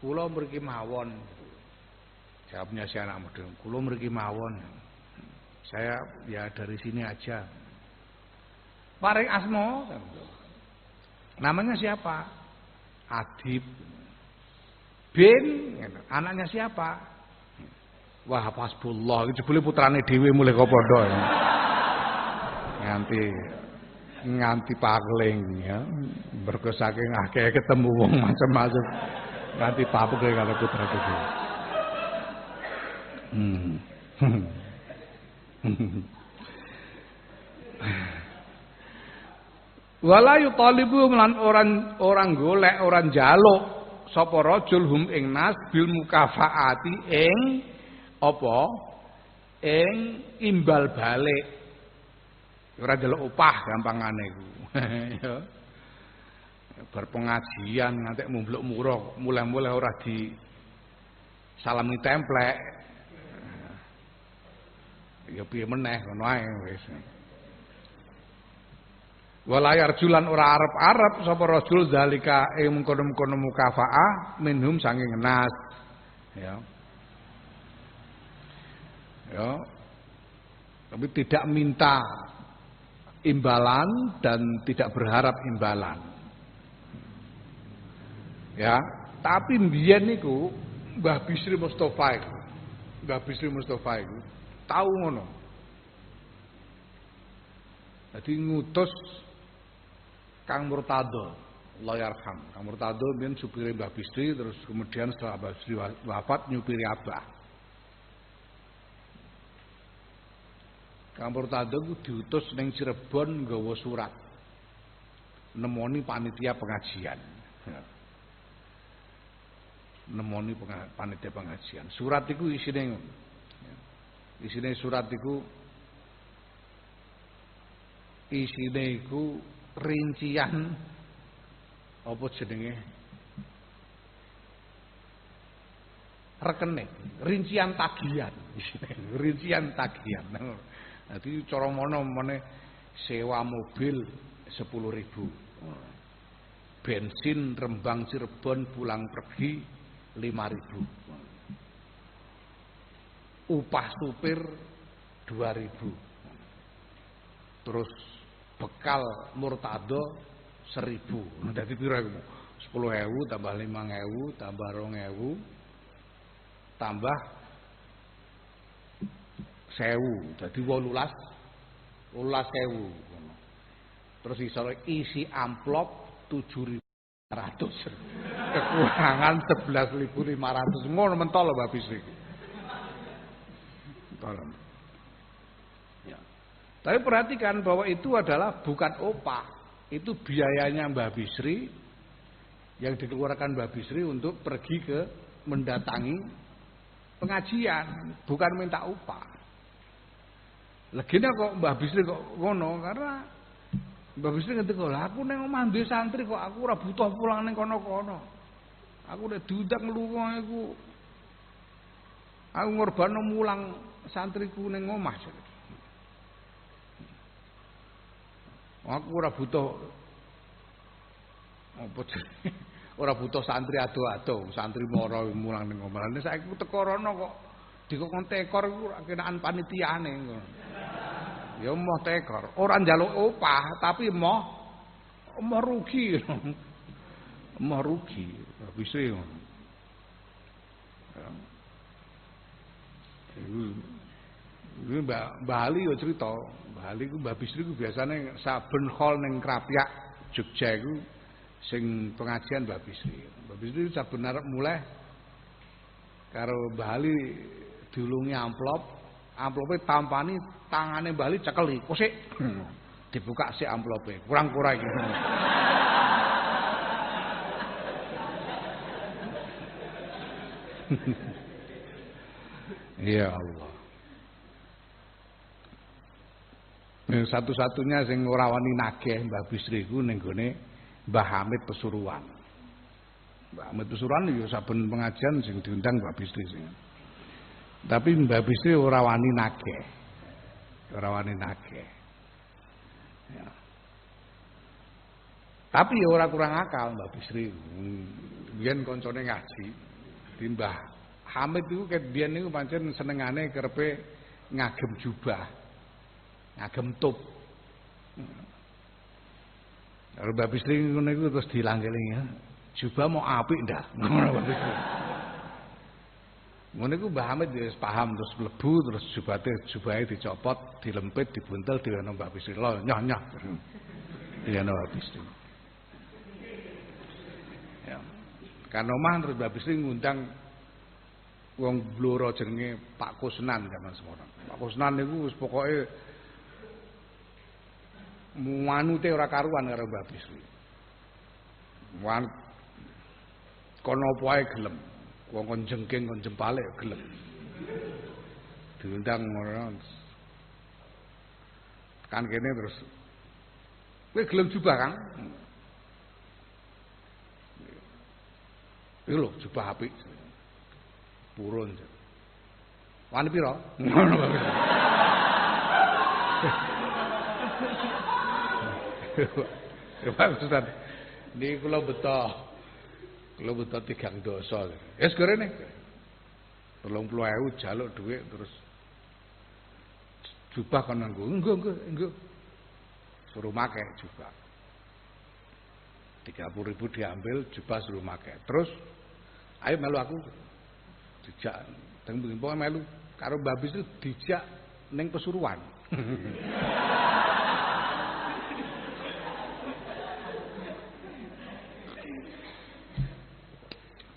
Kulo mriki mawon. Jawabnya si anak muda, kulo mriki mawon. Saya ya dari sini aja. Paring asmo. Namanya siapa? Adib. Bin, anaknya siapa? Wah, Hasbullah, jebule putrane dhewe mulih kok padha. Nganti pagling ya. Mergo saking akeh ketemu wong macam-macam. Nganti papuk karo putra dhewe. Wala yutalibu lan orang golek, orang njaluk sapa rajul hum ing nas bil mukafaati ing apa? Ing imbal balik. Ora njaluk upah gampangane iku. Ya. Berpengajian ngantek mumbluk murah, mulai-mulai ora di salami templek. Ya piye meneh ngono ae wis. Wala yarjulan ora arep-arep sapa rajul zalika ing mengkono-mengkono mukafaah minhum sanging nas. Ya. Ya. Tapi tidak minta imbalan dan tidak berharap imbalan. Ya, tapi mbiyen niku Mbah Bisri Mustofa iku. Mbah Bisri Mustofa iku tau ngono. Dadi ngutus Kang Murtado, Allah yarham. Kang Murtado mbiyen supire Mbah Bisri terus kemudian setelah Mbah Bisri wafat nyupiri Abah. Kang Murtado ku diutus ning Cirebon nggawa surat nemoni panitia pengajian. Nemoni panitia pengajian. Surat iku isine surat iku isine iku rincian apa jenenge rekening, rincian tagihan, rincian tagihan. Dadi cara mono meneh sewa mobil 10.000. Bensin Rembang Cirebon pulang pergi 5.000. Upah supir 2.000. Terus bekal Murtado 1.000. Nah, dadi pira iku? 10.000 tambah 5.000 tambah 2.000 tambah 1.000. Dadi 18.000. Terus isi amplop 7.500. Kekurangan 11.500. Ngono mentol lho Mbak Bisri. Tolong. Ya. Tapi perhatikan bahwa itu adalah bukan upah. Itu biayanya Mbak Bisri yang dikeluarkan Mbak Bisri untuk pergi ke mendatangi pengajian, bukan minta upah. Legene kok Mbah Bisri kok ngono karena Mbah Bisri ngendika, "Lah aku ning omah duwe santri kok aku ora butuh pulang ning kono-kono. Aku nek diundang lunga iku aku ngorbano mulang santriku ning omah. Aku ora butuh apa ora butuh santri ado-ado, santri mara mulang ning omah. Nek saiki teko rono kok dikon tekor iku ora kenaan panitiane ngono. Ya moh tekor, ora njaluk opah tapi moh rugi. Moh rugi, bisa ngono. Iku Mbah Ali yo cerita, Mbah Ali ku Mbah Bisri ku biasane saben hall ning Krapyak Jogja iku sing pengajian Mbah Bisri. Mbah Bisri saben arep mulai karo Mbah Ali diulungi amplope tampani tangane Mbah Ali cekeli, kosik. Dibuka sik amplope, kurang-kurang iki. Ya Allah. Satu-satunya sing ora wani nagih Mbah Bisri ku ning gone Mbah Hamid Pesuruan. Mbah Hamid Pesuruan ya saben pengajian sing diundang Mbah Bisri sing. Tapi Mbah Bisri ora wani nagih. Ora wani nagih. Ya. Tapi ya ora kurang akal Mbah Bisri. Biyen koncone ngaji di Mbah Hamid itu ket biyen niku pancen senengane kerepe ngagem jubah. Ngagem tup. Karo Mbah Bisri ngono iku terus dilang-eling ya. Jubah mau apik ndak? Ngono Mbah Bisri. Ngono iku Mbah Hamid wis paham terus mlebu terus jubahe dicopot, dilempit, dibuntel diwono Mbah Bisri. Lho nyoh-nyoh. Diwono Mbah Bisri. Ya. Kan omah terus Mbah Bisri ngundang wong bloro jenenge Pak Kusnan zaman semono. Pak Kusnan niku wis pokoke manute ora karuan karo Mbah Bisri. Wan kono apa ae gelem. Wong kon jengking kon jempale gelem. Diundang ngono. Kan kene terus kowe gelem jubah, Kang? Iki lho jubah apik. Purun. Wani pira? Ngono Mbah Bisri. Pak Ustaz, niki kula beto 3 dosa. Wis gorene. 30.000 jaluk dhuwit terus jubah kon nganggo. Enggo. Suruh make jubah. 30.000 diambil, jubah suruh make. Terus ayo melu aku. Dijak teng pokoke melu karo Mbah Bisri dijak ning Pesuruan.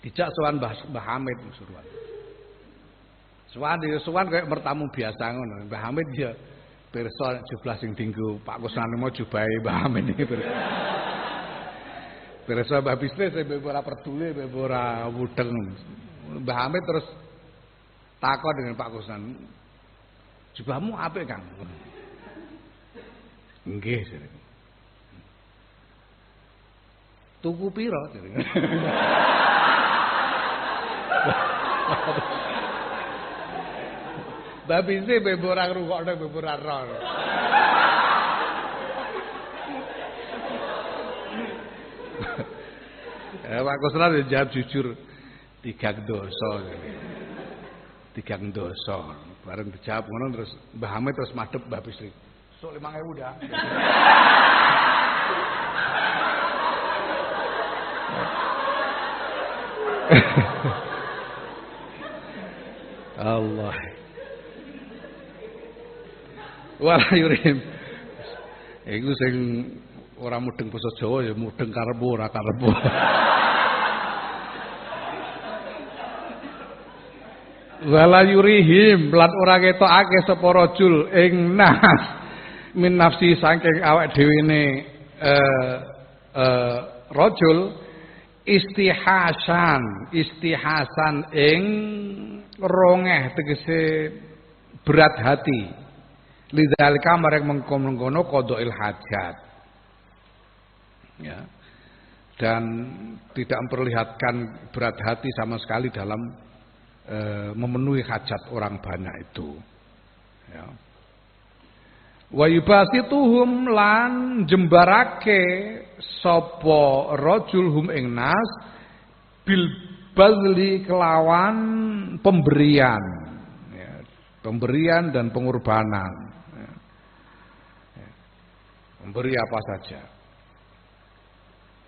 Dijak sowan Mbah Hamid Pesuruan. Sowan kayak bertamu biasa ngono. Mbah Hamid ya pirsa jublah sing dienggo Pak Kusnan mau jubahe Mbah Hamid iki. Pirsa Mbah Bisri sing ora peduli, ora wudeng. Mbah Hamid terus takon dengan Pak Kusnan. Jubahmu apik, Kang? Nggih, jare. Tuku pira? Jare. Mbah Bisri bebo ora ngrungokno, bebo ora ro. Pak Kusnan jawab jujur 3 dosa. 3 dosa. Bareng dijawab ngono terus Mbah Hamid terus madhep Mbah Bisri. Sok 5.000 dah. Allah. Wala yurim. Iku sing ora mudeng basa Jawa ya mudeng karepmu ora karepmu. Wala yurihim lan ora ketokake sapa rajul ing nas min nafsi saking awak dhewene rajul istihasan ing rongeh tegese berat hati lidzalika marek mengkono qadail hajat ya dan tidak memperlihatkan berat hati sama sekali dalam memenuhi hajat orang banyak itu. Ya. Wa yubasituhum lan jembarake sapa rajul hum ing nas bil bazli kelawan pemberian, ya, pemberian dan pengorbanan, ya. Memberi apa saja.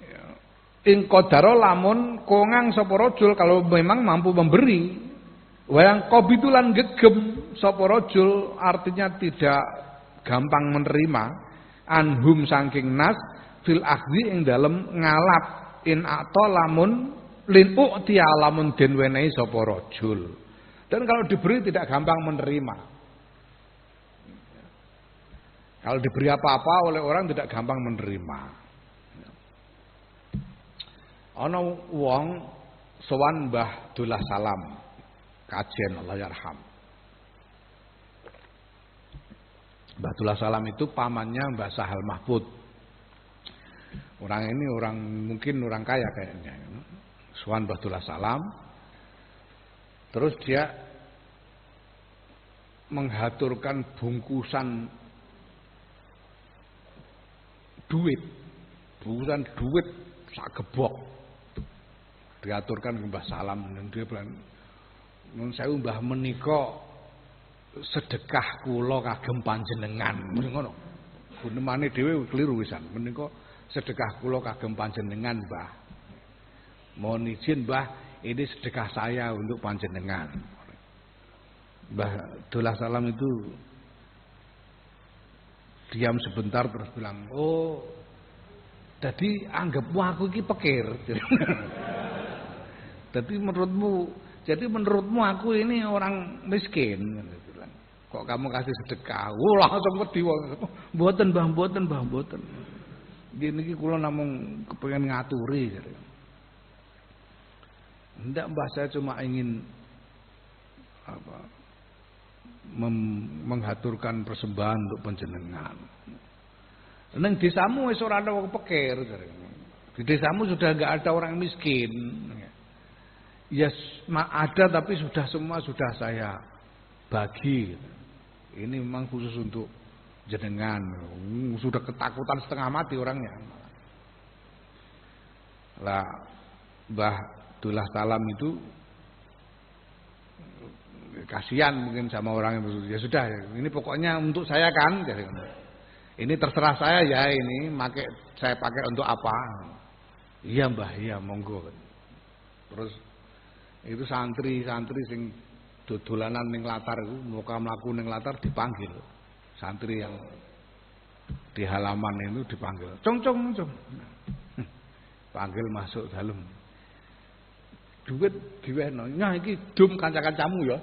Ya. Ing qadara lamun kongang sapa rajul kalau memang mampu memberi, wayang qabitulan gegem sapa rajul artinya tidak gampang menerima anhum saking nas fil akhzi ing dalem ngalap in ato lamun lin u'ti lamun den wenehi sapa rajul. Dan kalau diberi tidak gampang menerima. Kalau diberi apa-apa oleh orang tidak gampang menerima. Ana wong sowan Mbah Dullah Salam kajen Allah yarham. Mbah Dullah Salam itu pamannya Mbah Sahal Mahfud. Orang ini mungkin orang kaya kayaknya. Sowan Mbah Dullah Salam. Terus dia menghaturkan bungkusan duit sak gebok. Diaturkan ke Mbah Salam dan dia bilang, "Nun sewu Mbah menika sedekah kula kagem panjenengan." Ngono. Gunemane dhewe keliru wisan. Menika sedekah kula kagem panjenengan, Mbah. Mohon izin, Mbah, ini sedekah saya untuk panjenengan. Mbah Dullah Salam itu diam sebentar terus bilang, "Oh, jadi anggapmu aku iki pikir." Jadi menurutmu aku ini orang miskin. Kok kamu kasih sedekah? Langsung wedi wong. Mboten, Mbah, mboten. Gini iki kula namung kepengin ngaturi. Ndak, Mbah, saya cuma ingin menghaturkan persembahan untuk panjenengan. Neng desamu wis ora ana wong pikir. Di desamu sudah enggak ada orang miskin. Ya ada tapi semua sudah saya bagi. Ini memang khusus untuk jenengan. Sudah ketakutan setengah mati orangnya. Lah Mbah Dullah Salam itu kasihan mungkin sama orang yang begitu. Ya sudah, ini pokoknya untuk saya kan. Ini terserah saya ya, ini saya pakai untuk apa? Iya, Mbah, iya, monggo. Terus itu santri sing dolanan ning latar itu, muka mlaku ning latar dipanggil. Santri yang di halaman itu dipanggil. Cung. Panggil masuk dalam. Duit diwehno. Nah iki dum kanca-kancamu ya.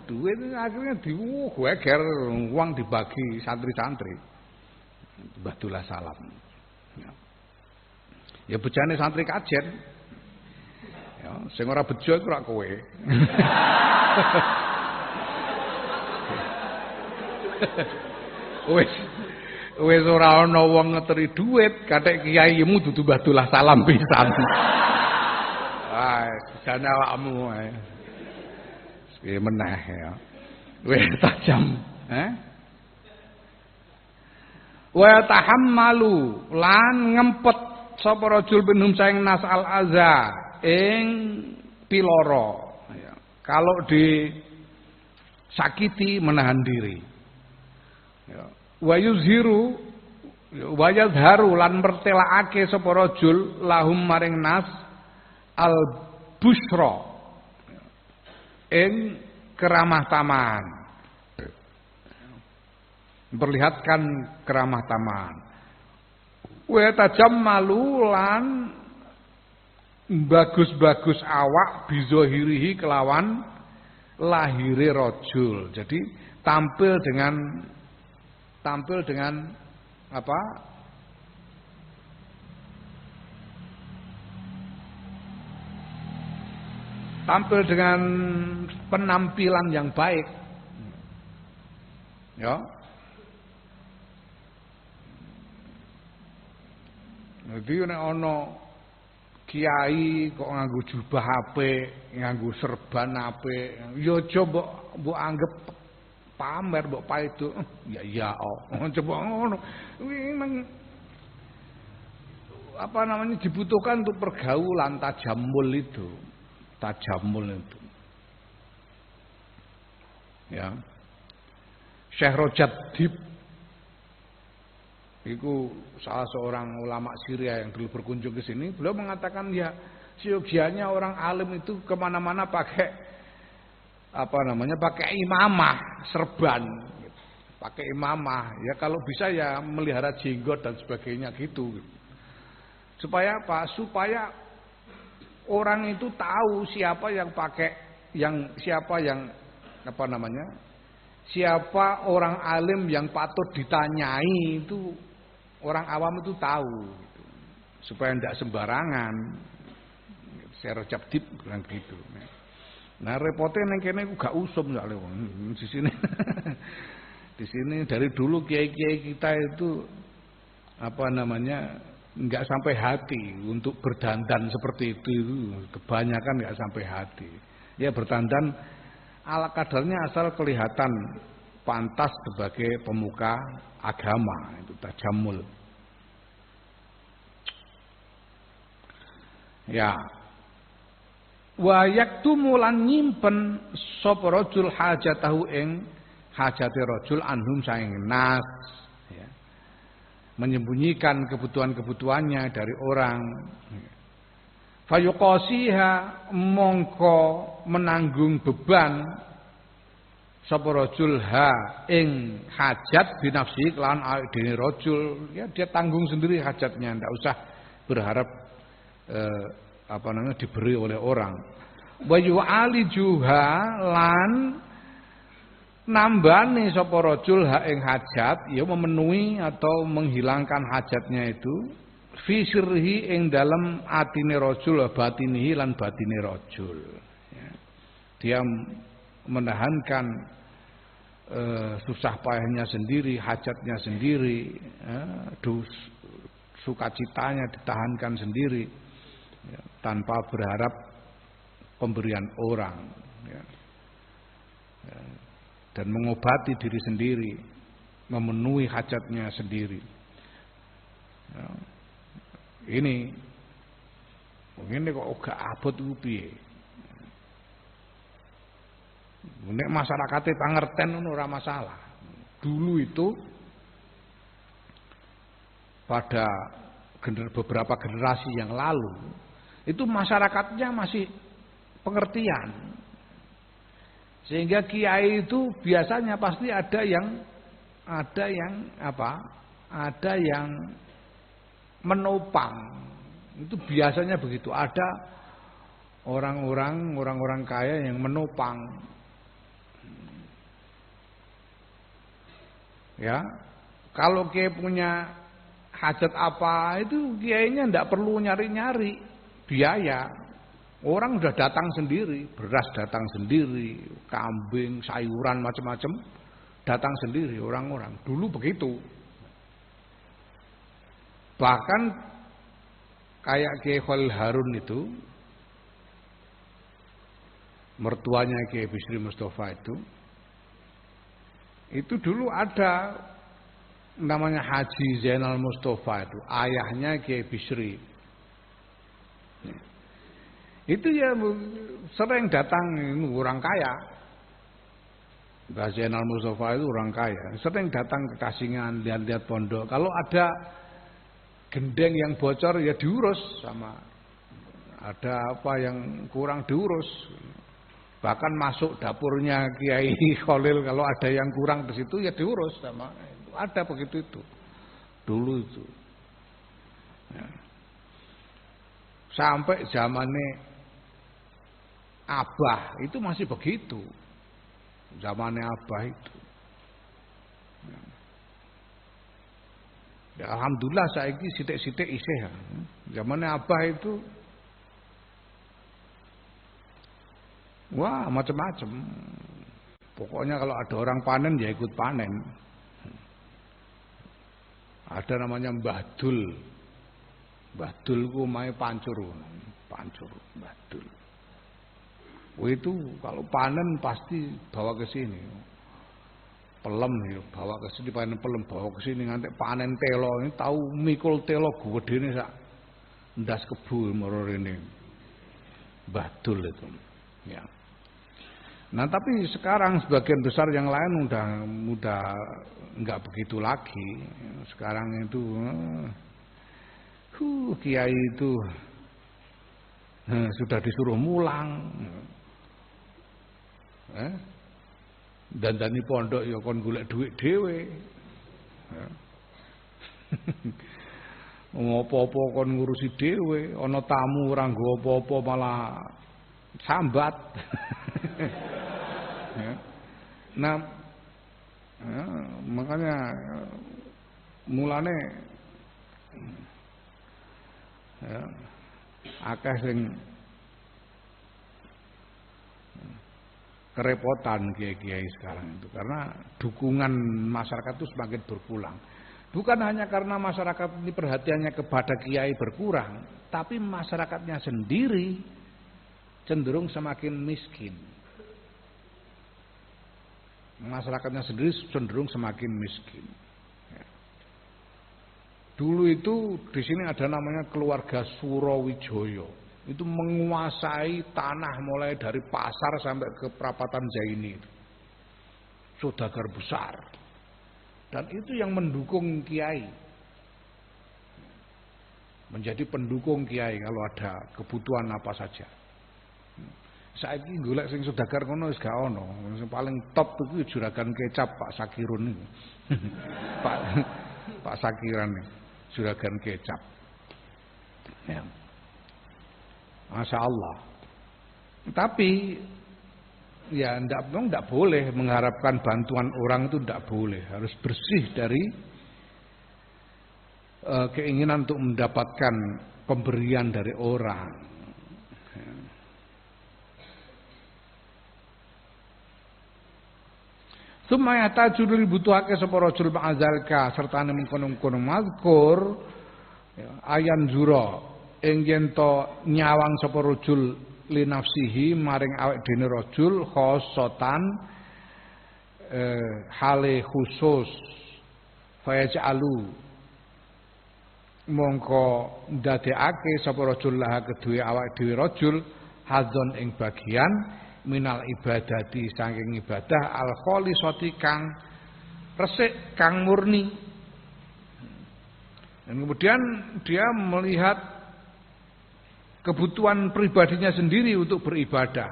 Duit akhirnya diweger, uang dibagi santri-santri. Mbah Dullah Salam. Ya bejane santri kajen. Ya, sing ora bejo iku ora kowe. Wis ora ana wong ngeteri dhuwit, kathek kiaimu dudu Mbah Dullah Salam pisan. Ah, jane awakmu ae. Piye meneh ya. Wis tajam, Wa tahammalu lan ngempet sapa rajul binhum saing nas al aza ing piloro. Ya. Kalau disakiti menahan diri. Ya. Wa yuzhiru wa yadharu lan mertelakake sapa rajul lahum maring nas al busyra ing keramah tamahan. Memperlihatkan keramah tamahan. Wa tajammalu lan bagus-bagus awak bizohirihi kelawan lahire rajul. Jadi tampil dengan apa? Tampil dengan penampilan yang baik. Ya. Jadi nek ana kiai kok nganggo jubah apik, nganggo serban apik, ya aja mbok anggap pamer mbok paido. Ya coba ngono. Memang apa namanya dibutuhkan untuk pergaulan tajamul itu. Tajamul itu. Ya. Syekh Rajab Dib itu salah seorang ulama Syria yang dulu berkunjung ke sini, beliau mengatakan ya siogianya orang alim itu kemana-mana pakai apa namanya pakai imamah serban, pakai imamah ya kalau bisa ya melihara jenggot dan sebagainya gitu. Supaya apa? Supaya orang itu tahu siapa yang pakai siapa yang apa namanya? Siapa orang alim yang patut ditanyai itu orang awam itu tahu gitu. Supaya tidak sembarangan. Saya Rajab Dib bilang gitu. Nah repotnya neng kene gak usum soalnya di sini. Di sini dari dulu kiai-kiai kita itu apa namanya nggak sampai hati untuk berdandan seperti itu. Kebanyakan nggak sampai hati. Ya berdandan ala kadarnya asal kelihatan pantas sebagai pemuka agama itu tajamul. Ya. Wa yaktumu lan nyimpen sapa rajul hajatahu ing hajate rajul anhum saing nas ya. Menyembunyikan kebutuhan-kebutuhannya dari orang. Fayuqasiha mongko menanggung beban sapa rajul ha ing hajat binafsi kelawan awake dhewe rajul ya dia tanggung sendiri hajatnya ndak usah berharap apa namanya diberi oleh orang. Wa yu'alijuha lan nambani sapa rajul ha ing hajat ya memenuhi atau menghilangkan hajatnya itu fi sirhi ing dalam atine rajul batinihi lan batine rajul ya. Dia menahankan susah payahnya sendiri, hajatnya sendiri ya, sukacitanya ditahankan sendiri ya, tanpa berharap pemberian orang ya. Ya, dan mengobati diri sendiri, memenuhi hajatnya sendiri ya. Ini mungkin kok gak abot ku piye. Nek masyarakate pangerten ngono ora masalah. Dulu itu pada beberapa generasi yang lalu itu masyarakatnya masih pengertian. Sehingga kiai itu biasanya pasti ada yang apa? Ada yang menopang. Itu biasanya begitu. Ada orang-orang kaya yang menopang. Ya. Kalau kiai punya hajat apa itu kiainya ndak perlu nyari-nyari biaya. Orang sudah datang sendiri, beras datang sendiri, kambing, sayuran macam-macam datang sendiri orang-orang. Dulu begitu. Bahkan kayak Kiai Khalil Harun itu mertuanya Kiai Bisri Mustafa itu dulu ada namanya Haji Zainal Mustafa itu ayahnya Kiai Bisri itu ya sering datang orang kaya. Mbah Zainal Mustafa itu orang kaya, sering datang ke Kasingan lihat-lihat pondok. Kalau ada gendeng yang bocor ya diurus sama, ada apa yang kurang diurus. Bahkan masuk dapurnya Kiai Khalil kalau ada yang kurang di situ ya diurus sama. Ada begitu itu dulu itu. Ya. Sampai zamannya Abah itu masih begitu. Zamannya Abah itu. Ya, alhamdulillah saiki sithik-sithik isih ya. Zamannya Abah itu wah macam-macam. Pokoknya kalau ada orang panen ya ikut panen. Ada namanya Mbah Dul. Mbah Dul ku omahe Pancur. Pancur Mbah Dul. Itu kalau panen pasti bawa ke sini. pelem ya, bawa ke sini panen pelem bawa ke sini nganti panen telo ini tahu mikul telo gedene sak ndas kebu moro rene. Badul itu. Ya. Nah, tapi sekarang sebagian besar yang lain udah enggak begitu lagi. Sekarang itu kiai itu sudah disuruh mulang. Dandani pondok ya kon golek dhuwit dhewe. Ngopo-opo kon ngurusi dhewe, ana tamu ora nggo apa-apa malah sambat. Nah, makanya mulane akeh sing kerepotan kiai-kiai sekarang itu karena dukungan masyarakat itu semakin berpulang. Bukan hanya karena masyarakat ini perhatiannya kepada kiai berkurang, tapi masyarakatnya sendiri cenderung semakin miskin. Masyarakatnya sendiri cenderung semakin miskin. Dulu itu di sini ada namanya keluarga Surowijoyo. Itu menguasai tanah mulai dari pasar sampai ke perapatan Jaini. Saudagar besar. Dan itu yang mendukung kiai. Menjadi pendukung kiai kalau ada kebutuhan apa saja. Saiki golek sing saudagar kono wis gak ono. Sing paling top itu juragan kecap Pak Sakirun itu. Pak Sakiran juragan kecap. Ya. Masya Allah. Tapi ya enggak boleh mengharapkan bantuan orang itu enggak boleh. Harus bersih dari keinginan untuk mendapatkan pemberian dari orang. Sumaya tajudul butuhake sapa rajul ma'azalka sertane mengkono-kono mazkur ayan zura ing yen to nyawang sapa rajul li nafsihi maring awak dene rajul khosotan hale khusus fayaj'alu mongko ndadekake sapa rajul lah kedue awak dhewe rajul hadzon ing bagian minal ibadati saking ibadah al khalisati kang resik kang murni. Dan kemudian dia melihat kebutuhan pribadinya sendiri untuk beribadah,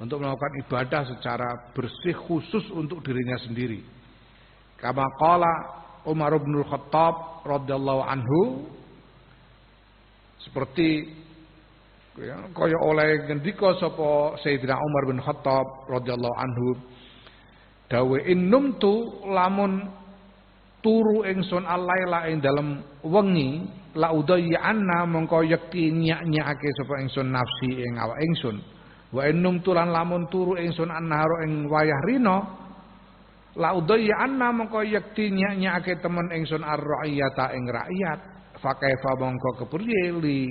untuk melakukan ibadah secara bersih khusus untuk dirinya sendiri. Kama qala Umar bin Khattab radhiyallahu anhu, seperti kaya oleh ngendika sapa Sayyidina Umar bin Khattab radhiyallahu anhu, dawe innumtu lamun turu ingsun alaila ing dalem wengi la udayyanna mongko yekti nyak-nyakake sapa ingsun nafsi ing awak ingsun wa innum tulan lamun turu ingsun annaharo ing wayah rina la udayyanna mongko yekti nyak-nyakake temen ingsun ar-ra'iyata ing rakyat fa kaifa mongko kepriye li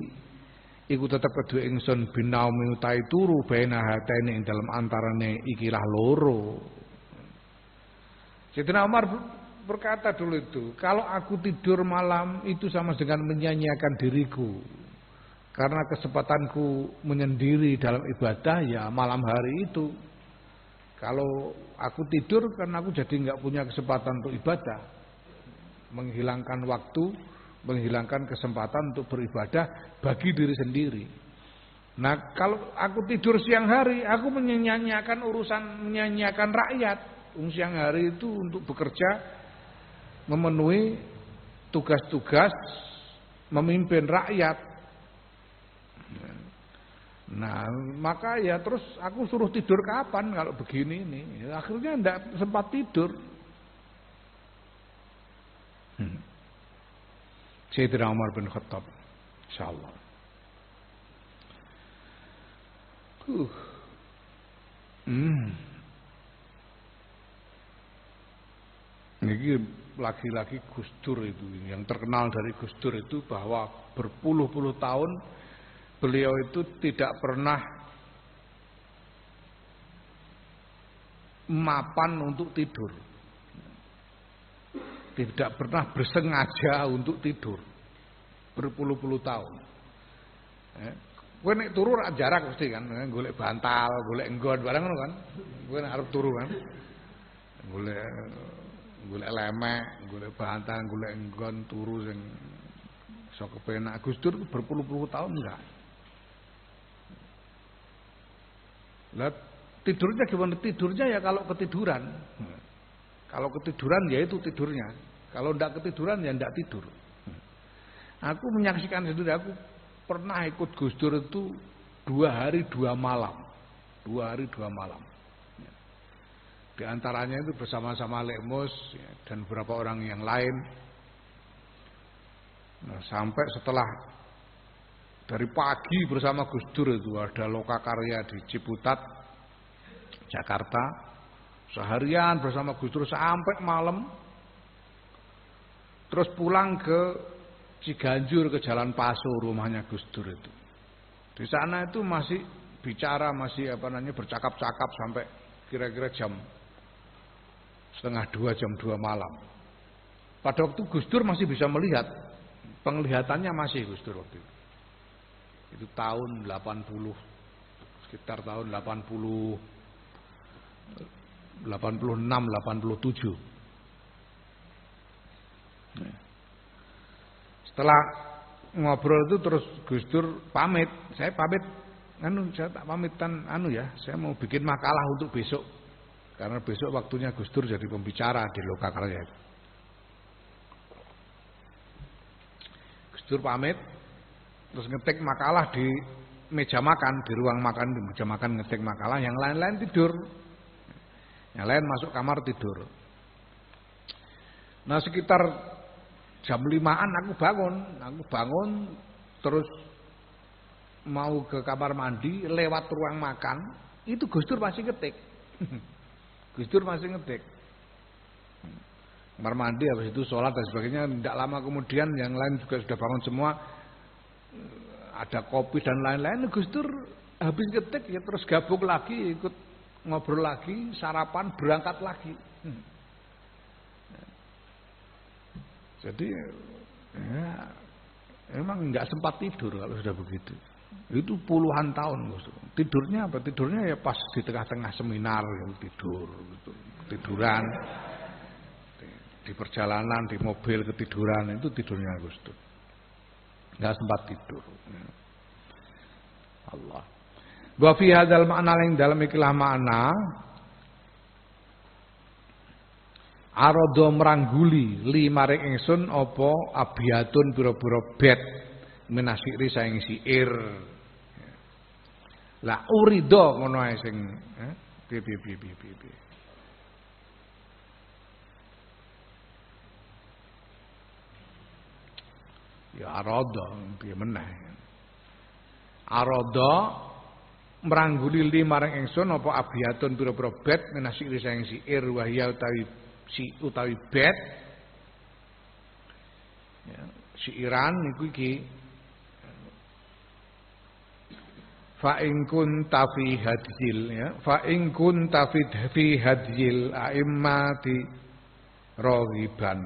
iku tetep kedue ingsun binaumi utahe turu baina hatene ing dalem antarane ikilah loro. Sayyidina Umar berkata dulu itu, kalau aku tidur malam itu sama dengan menyanyiakan diriku. Karena kesempatanku menyendiri dalam ibadah ya malam hari itu. Kalau aku tidur karena aku jadi enggak punya kesempatan untuk ibadah. Menghilangkan waktu, menghilangkan kesempatan untuk beribadah bagi diri sendiri. Nah, kalau aku tidur siang hari, aku menyanyiakan urusan menyanyiakan rakyat. Siang hari itu untuk bekerja memenuhi tugas-tugas memimpin rakyat. Nah, maka ya terus aku suruh tidur kapan kalau begini ini? Akhirnya enggak sempat tidur. Sayyidina Umar bin Khattab, insyaallah. Ini lagi-lagi Gus Dur itu, yang terkenal dari Gus Dur itu bahwa berpuluh-puluh tahun beliau itu tidak pernah mapan untuk tidur. Tidak pernah bersengaja untuk tidur berpuluh-puluh tahun. Kowe nek turu ra jarak mesti kan, golek bantal, golek enggon barang ngono kan. Kowe nek arep turu kan. Golek lemek, golek bantal, golek enggon turu sing iso kepenak. Gus Dur berpuluh-puluh tahun enggak. Lah tidurnya gimana? Tidurnya ya kalau ketiduran. Kalau ketiduran ya itu tidurnya. Kalau enggak ketiduran ya enggak tidur. Aku menyaksikan sendiri, aku pernah ikut Gus Dur itu 2 hari 2 malam. 2 hari 2 malam. Di antaranya itu bersama-sama Lekmus dan beberapa orang yang lain. Nah, sampai setelah dari pagi bersama Gus Dur itu ada lokakarya di Ciputat, Jakarta. Seharian bersama Gus Dur sampai malam. Terus pulang ke Ciganjur, ke Jalan Paso, rumahnya Gus Dur itu. Di sana itu masih bicara, masih bercakap-cakap sampai kira-kira jam 1:30 jam 2 malam. Pada waktu Gus Dur masih bisa melihat, penglihatannya masih Gus Dur waktu itu. Itu tahun 80, sekitar tahun 86, 87. Setelah ngobrol itu terus Gus Dur pamit, saya pamit, saya tak pamitan ya, saya mau bikin makalah untuk besok. Karena besok waktunya Gus Dur jadi pembicara di Lokakarya. Gus Dur pamit, terus ngetik makalah di meja makan, di ruang makan, di meja makan ngetik makalah, yang lain-lain tidur. Yang lain masuk kamar tidur. Nah sekitar jam 5-an aku bangun terus mau ke kamar mandi, lewat ruang makan, itu Gus Dur masih ngetik. Gus Dur masih ngetik. Kamar mandi, habis itu sholat dan sebagainya. Tidak lama kemudian yang lain juga sudah bangun semua, ada kopi dan lain-lain. Gus Dur habis ngetik ya terus gabung lagi, ikut ngobrol lagi, sarapan, berangkat lagi. Jadi ya, emang nggak sempat tidur kalau sudah begitu. Itu puluhan tahun Gus Dur. Tidurnya apa? Tidurnya ya pas di tengah-tengah seminar ya, tidur gitu. Tiduran di perjalanan, di mobil ketiduran, itu tidurnya Gus Dur. Enggak sempat tidur. Allah. Wa fi hadzal ma'na ing dalam ikilah makna arada mrangguli li maring ingsun apa abiyatun pira-pira bet minasiri saing siir. Lah urido ngono ae sing piye. Ya arada piye meneh. Arada mrangguli li maring ingsun apa abiyatun pira-pira bet minasiri saing siir wahya utawi bet. Ya, siiran niku iki fa in kunta fi hadjil ya fa in kunta fi hadjil a'immati raghiban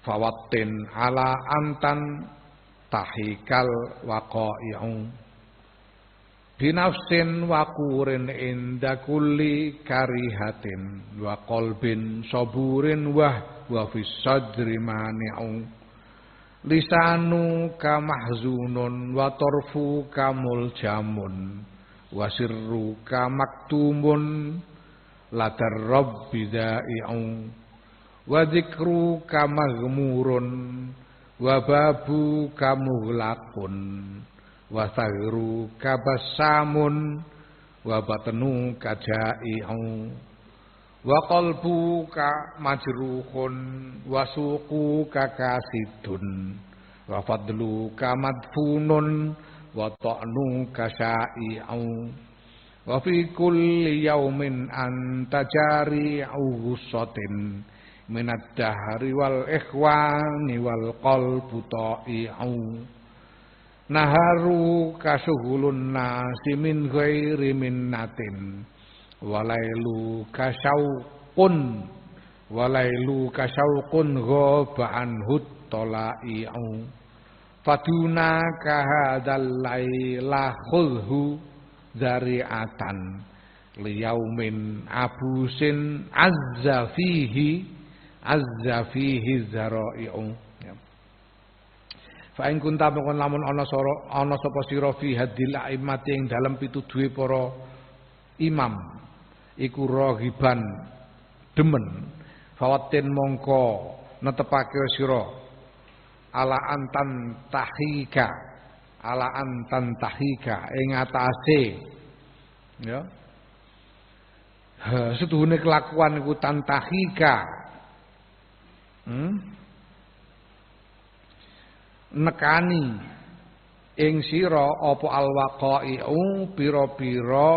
fawattin ala antan tahikal waqa'i'u binafsin waqurin inda kulli karihatin wa qalbin saburin wa fi sadri mani'u lisanu kamahzunun wa torfu kamuljamun wa sirru kamaktumun ladar rabbi da'i'u wa dzikru kamaghmurun wa babu kamughlaqun wa thairu kabassamun wa batnu kaja'i'u wa qalbuka majruhun wa suquka kasidun wa fadluka madfunun wa ta'nuka sya'i'u wa fi kulli yaumin anta jari'u ghussatin minad dahri wal ikhwani wal qalbu ta'i'u Naharu kasuhulun nasi min ghairi minnatin walailu kasyauqun ghaba'an huttala'i'u faduna kahadal laila khulhu zari'atan liyaumin abusin azza fihi zara'i'u. Fa in kunta mongkon lamun ana sapa sira fi hadil aimati ing dalem pituduhe para imam iku rohiban demen fawatin mongko netepake sira ala antan tahika ing atase ya setuhune kelakuan iku tantahika nekani ing sira apa alwaqai'u pira-pira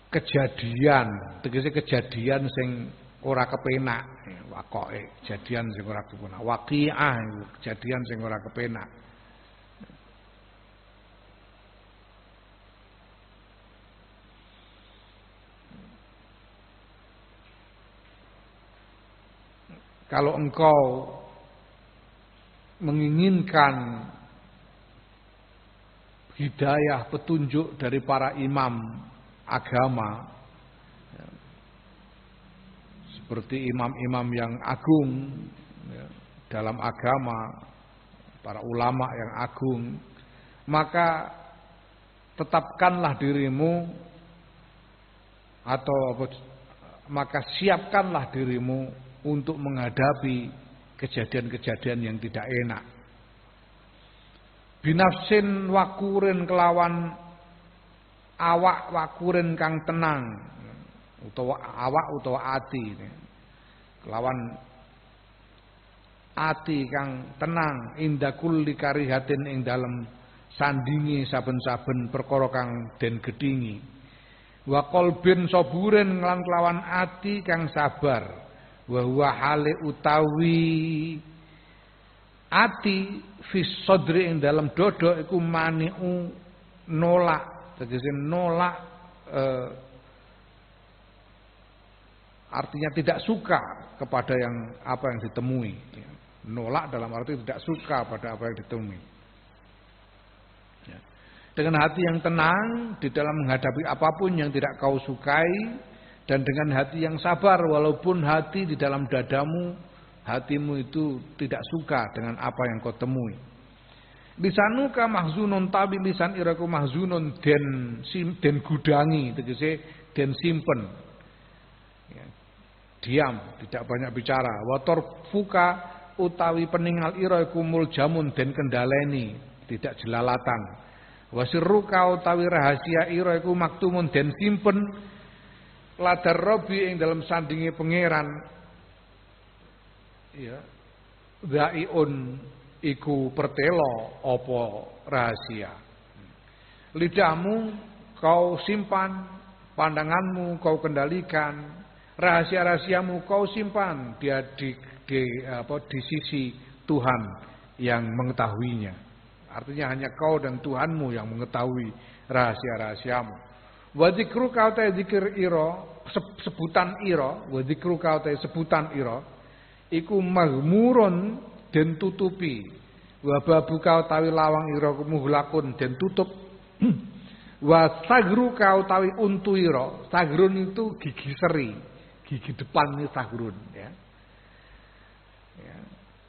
kejadian, tegese kejadian sing ora kepenak, wakoke kejadian sing ora kepenak, waqiah kejadian sing ora kepenak. Kalau engkau menginginkan hidayah petunjuk dari para imam agama seperti imam-imam yang agung dalam agama, para ulama yang agung, maka tetapkanlah dirimu maka siapkanlah dirimu untuk menghadapi kejadian-kejadian yang tidak enak. Binafsin wakurin kelawan awak wakurin kang tenang, utawa awak utawa ati, kelawan ati kang tenang indakul likarihatin ing dalem sandingi saben-saben perkara kang den gedhingi. Wa qalbin saburin lan kelawan ati kang sabar. Wa huwa hale utawi ati fi sadri ing dalam dodo iku mani'u nolak, tegese nolak artinya tidak suka kepada yang apa yang ditemui. Nolak dalam arti tidak suka pada apa yang ditemui. Dengan hati yang tenang di dalam menghadapi apapun yang tidak kau sukai, dan dengan hati yang sabar walaupun hati di dalam dadamu, hatimu itu tidak suka dengan apa yang kau temui. Lisanuka mahzunun tabi lisan iraku mahzunun den gudangi, tegese den simpen. Ya, diam, tidak banyak bicara. Wator fuka utawi peningal iraku muljamun den kendaleni, tidak jelalatan. Wasirruka utawi rahasia iraku maktumun den simpen. Ladar robi ing dalam sandingi pangeran ya dhaiun iku pertelo apa rahasia. Lidahmu kau simpan, pandanganmu kau kendalikan, rahasia-rahasiamu kau simpan dia di sisi Tuhan yang mengetahuinya. Artinya hanya kau dan Tuhanmu yang mengetahui rahasia-rahasiamu. Wa dzikruka ta dzikir ira sebutan ira, wa dzikruka ta sebutan ira iku maghmurun den tutupi, wa babuka utawi lawang ira muhlakun den tutup, wa sagruka utawi untu ira, sagrun itu gigi seri, gigi depan ini sagrun ya.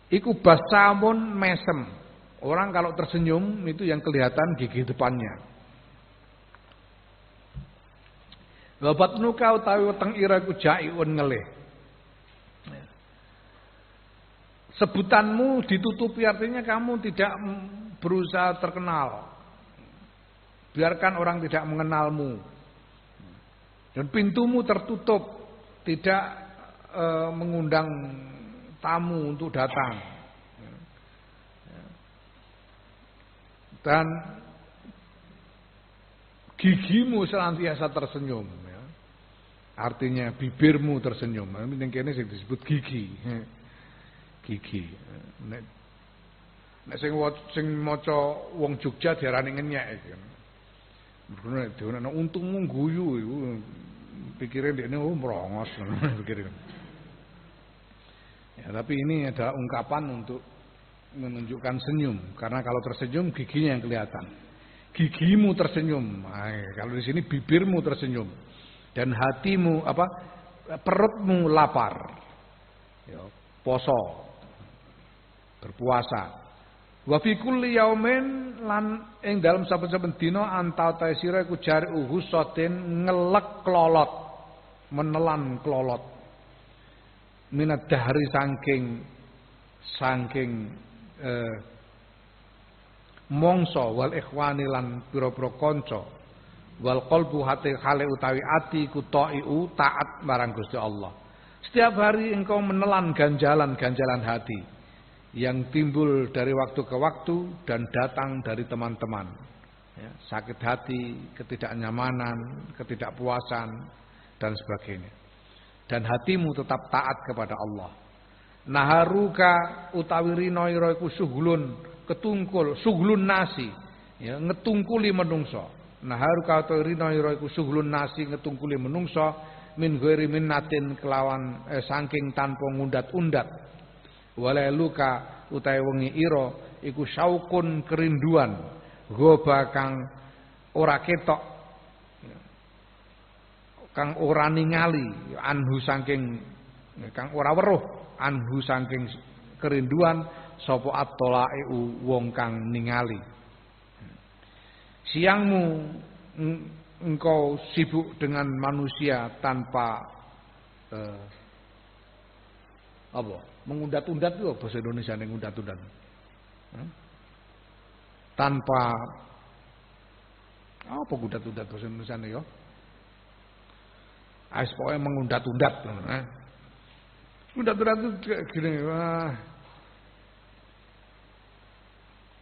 Iku basamun mesem, orang kalau tersenyum itu yang kelihatan gigi depannya. Wabatnuka utawi weteng ira ku jaiun ngelih. Sebutanmu ditutupi artinya kamu tidak berusaha terkenal. Biarkan orang tidak mengenalmu. Dan pintumu tertutup, tidak mengundang tamu untuk datang. Dan gigimu senantiasa tersenyum ya. Artinya bibirmu tersenyum. Ning kene sing disebut gigi. Gigi. Nek sing maca wong Jogja diarani ngenyek iki. Mergo nek diono untungmu guyu iku pikire ndekne merongos pikire. Ya, tapi ini adalah ungkapan untuk menunjukkan senyum karena kalau tersenyum giginya yang kelihatan. Gigimu tersenyum. Kalau di sini bibirmu tersenyum dan hatimu perutmu lapar. Ya, poso. Berpuasa. Wa fi kulli yaumin lan ing dalem saben-saben dina anta ta sira iku jari uhusatin ngelek klolot, menelan klolot. Minat dahri saking mongso wal ikhwani lan pira-pira kanca wal qalbu hati khale utawi ati ku ta'iu taat marang Gusti Allah. Setiap hari engkau menelan ganjalan hati yang timbul dari waktu ke waktu dan datang dari teman-teman. Ya, sakit hati, ketidaknyamanan, ketidakpuasan dan sebagainya. Dan hatimu tetap taat kepada Allah. Naharuka utawi rina ira iku suglun ketungkul, suglun nasi, ya ngetungkuli menungso. Naharuka utawi rina ira iku suglun nasi ngetungkuli menungso min ghairi minnatin kelawan saking tanpa ngundat-undat. Walaluka utawi wengi ira iku saukun kerinduan goba kang ora ketok kang ora ningali anhu saking kang ora weruh anhu saking kerinduan sapa at-talai'u wong kang ningali. Siangmu engkau sibuk dengan manusia tanpa mengundat-undat itu bahasa Indonesia yang ngundat-undat. Tanpa apa ngundat-undat bahasa Indonesia ya? Pokoknya mengundat-undat. Undat-undat itu gini,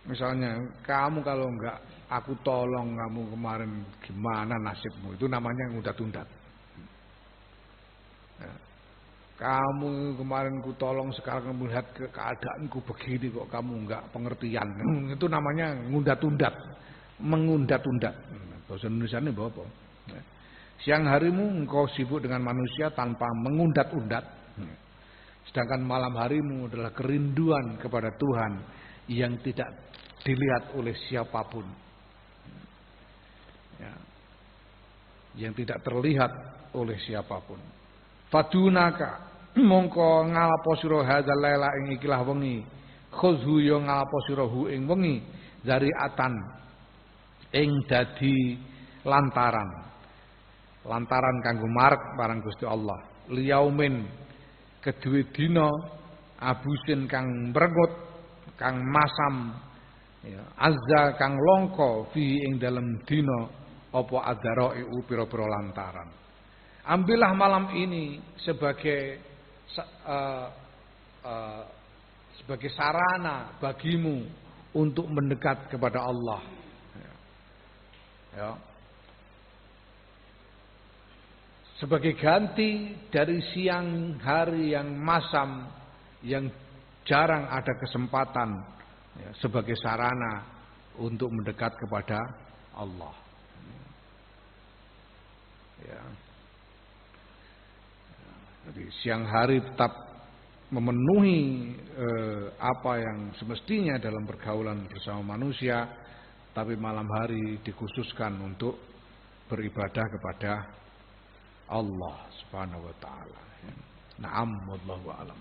misalnya kamu kalau enggak aku tolong kamu kemarin gimana nasibmu, itu namanya ngundat-undat. Kamu kemarin ku tolong sekarang melihat keadaanku begini kok kamu enggak pengertian. Itu namanya ngundat-undat, mengundat-undat. Bahasa Indonesia ini apa? Siang harimu engkau sibuk dengan manusia tanpa mengundat-undat. Sedangkan malam harimu adalah kerinduan kepada Tuhan yang tidak dilihat oleh siapapun. Ya. Yang tidak terlihat oleh siapapun. Fadunaka mongko ngalapo sira hadzal laila ing ikilah wengi khuzhu yo ngalapo sira hu ing wengi zariatan ing dadi lantaran kanggo marek marang Gusti Allah liyaumin kedue dina abusin kang mbrengut kang masam ya azza kang longko fi ing dalem dina apa adara'i pira-pira lantaran. Ambillah malam ini sebagai sarana bagimu untuk mendekat kepada Allah. Ya. Sebagai ganti dari siang hari yang masam, yang jarang ada kesempatan, ya, sebagai sarana untuk mendekat kepada Allah. Ya. Jadi siang hari tetap memenuhi apa yang semestinya dalam pergaulan bersama manusia, tapi malam hari dikhususkan untuk beribadah kepada Allah Subhanahu wa taala. Na'am wallahu a'lam.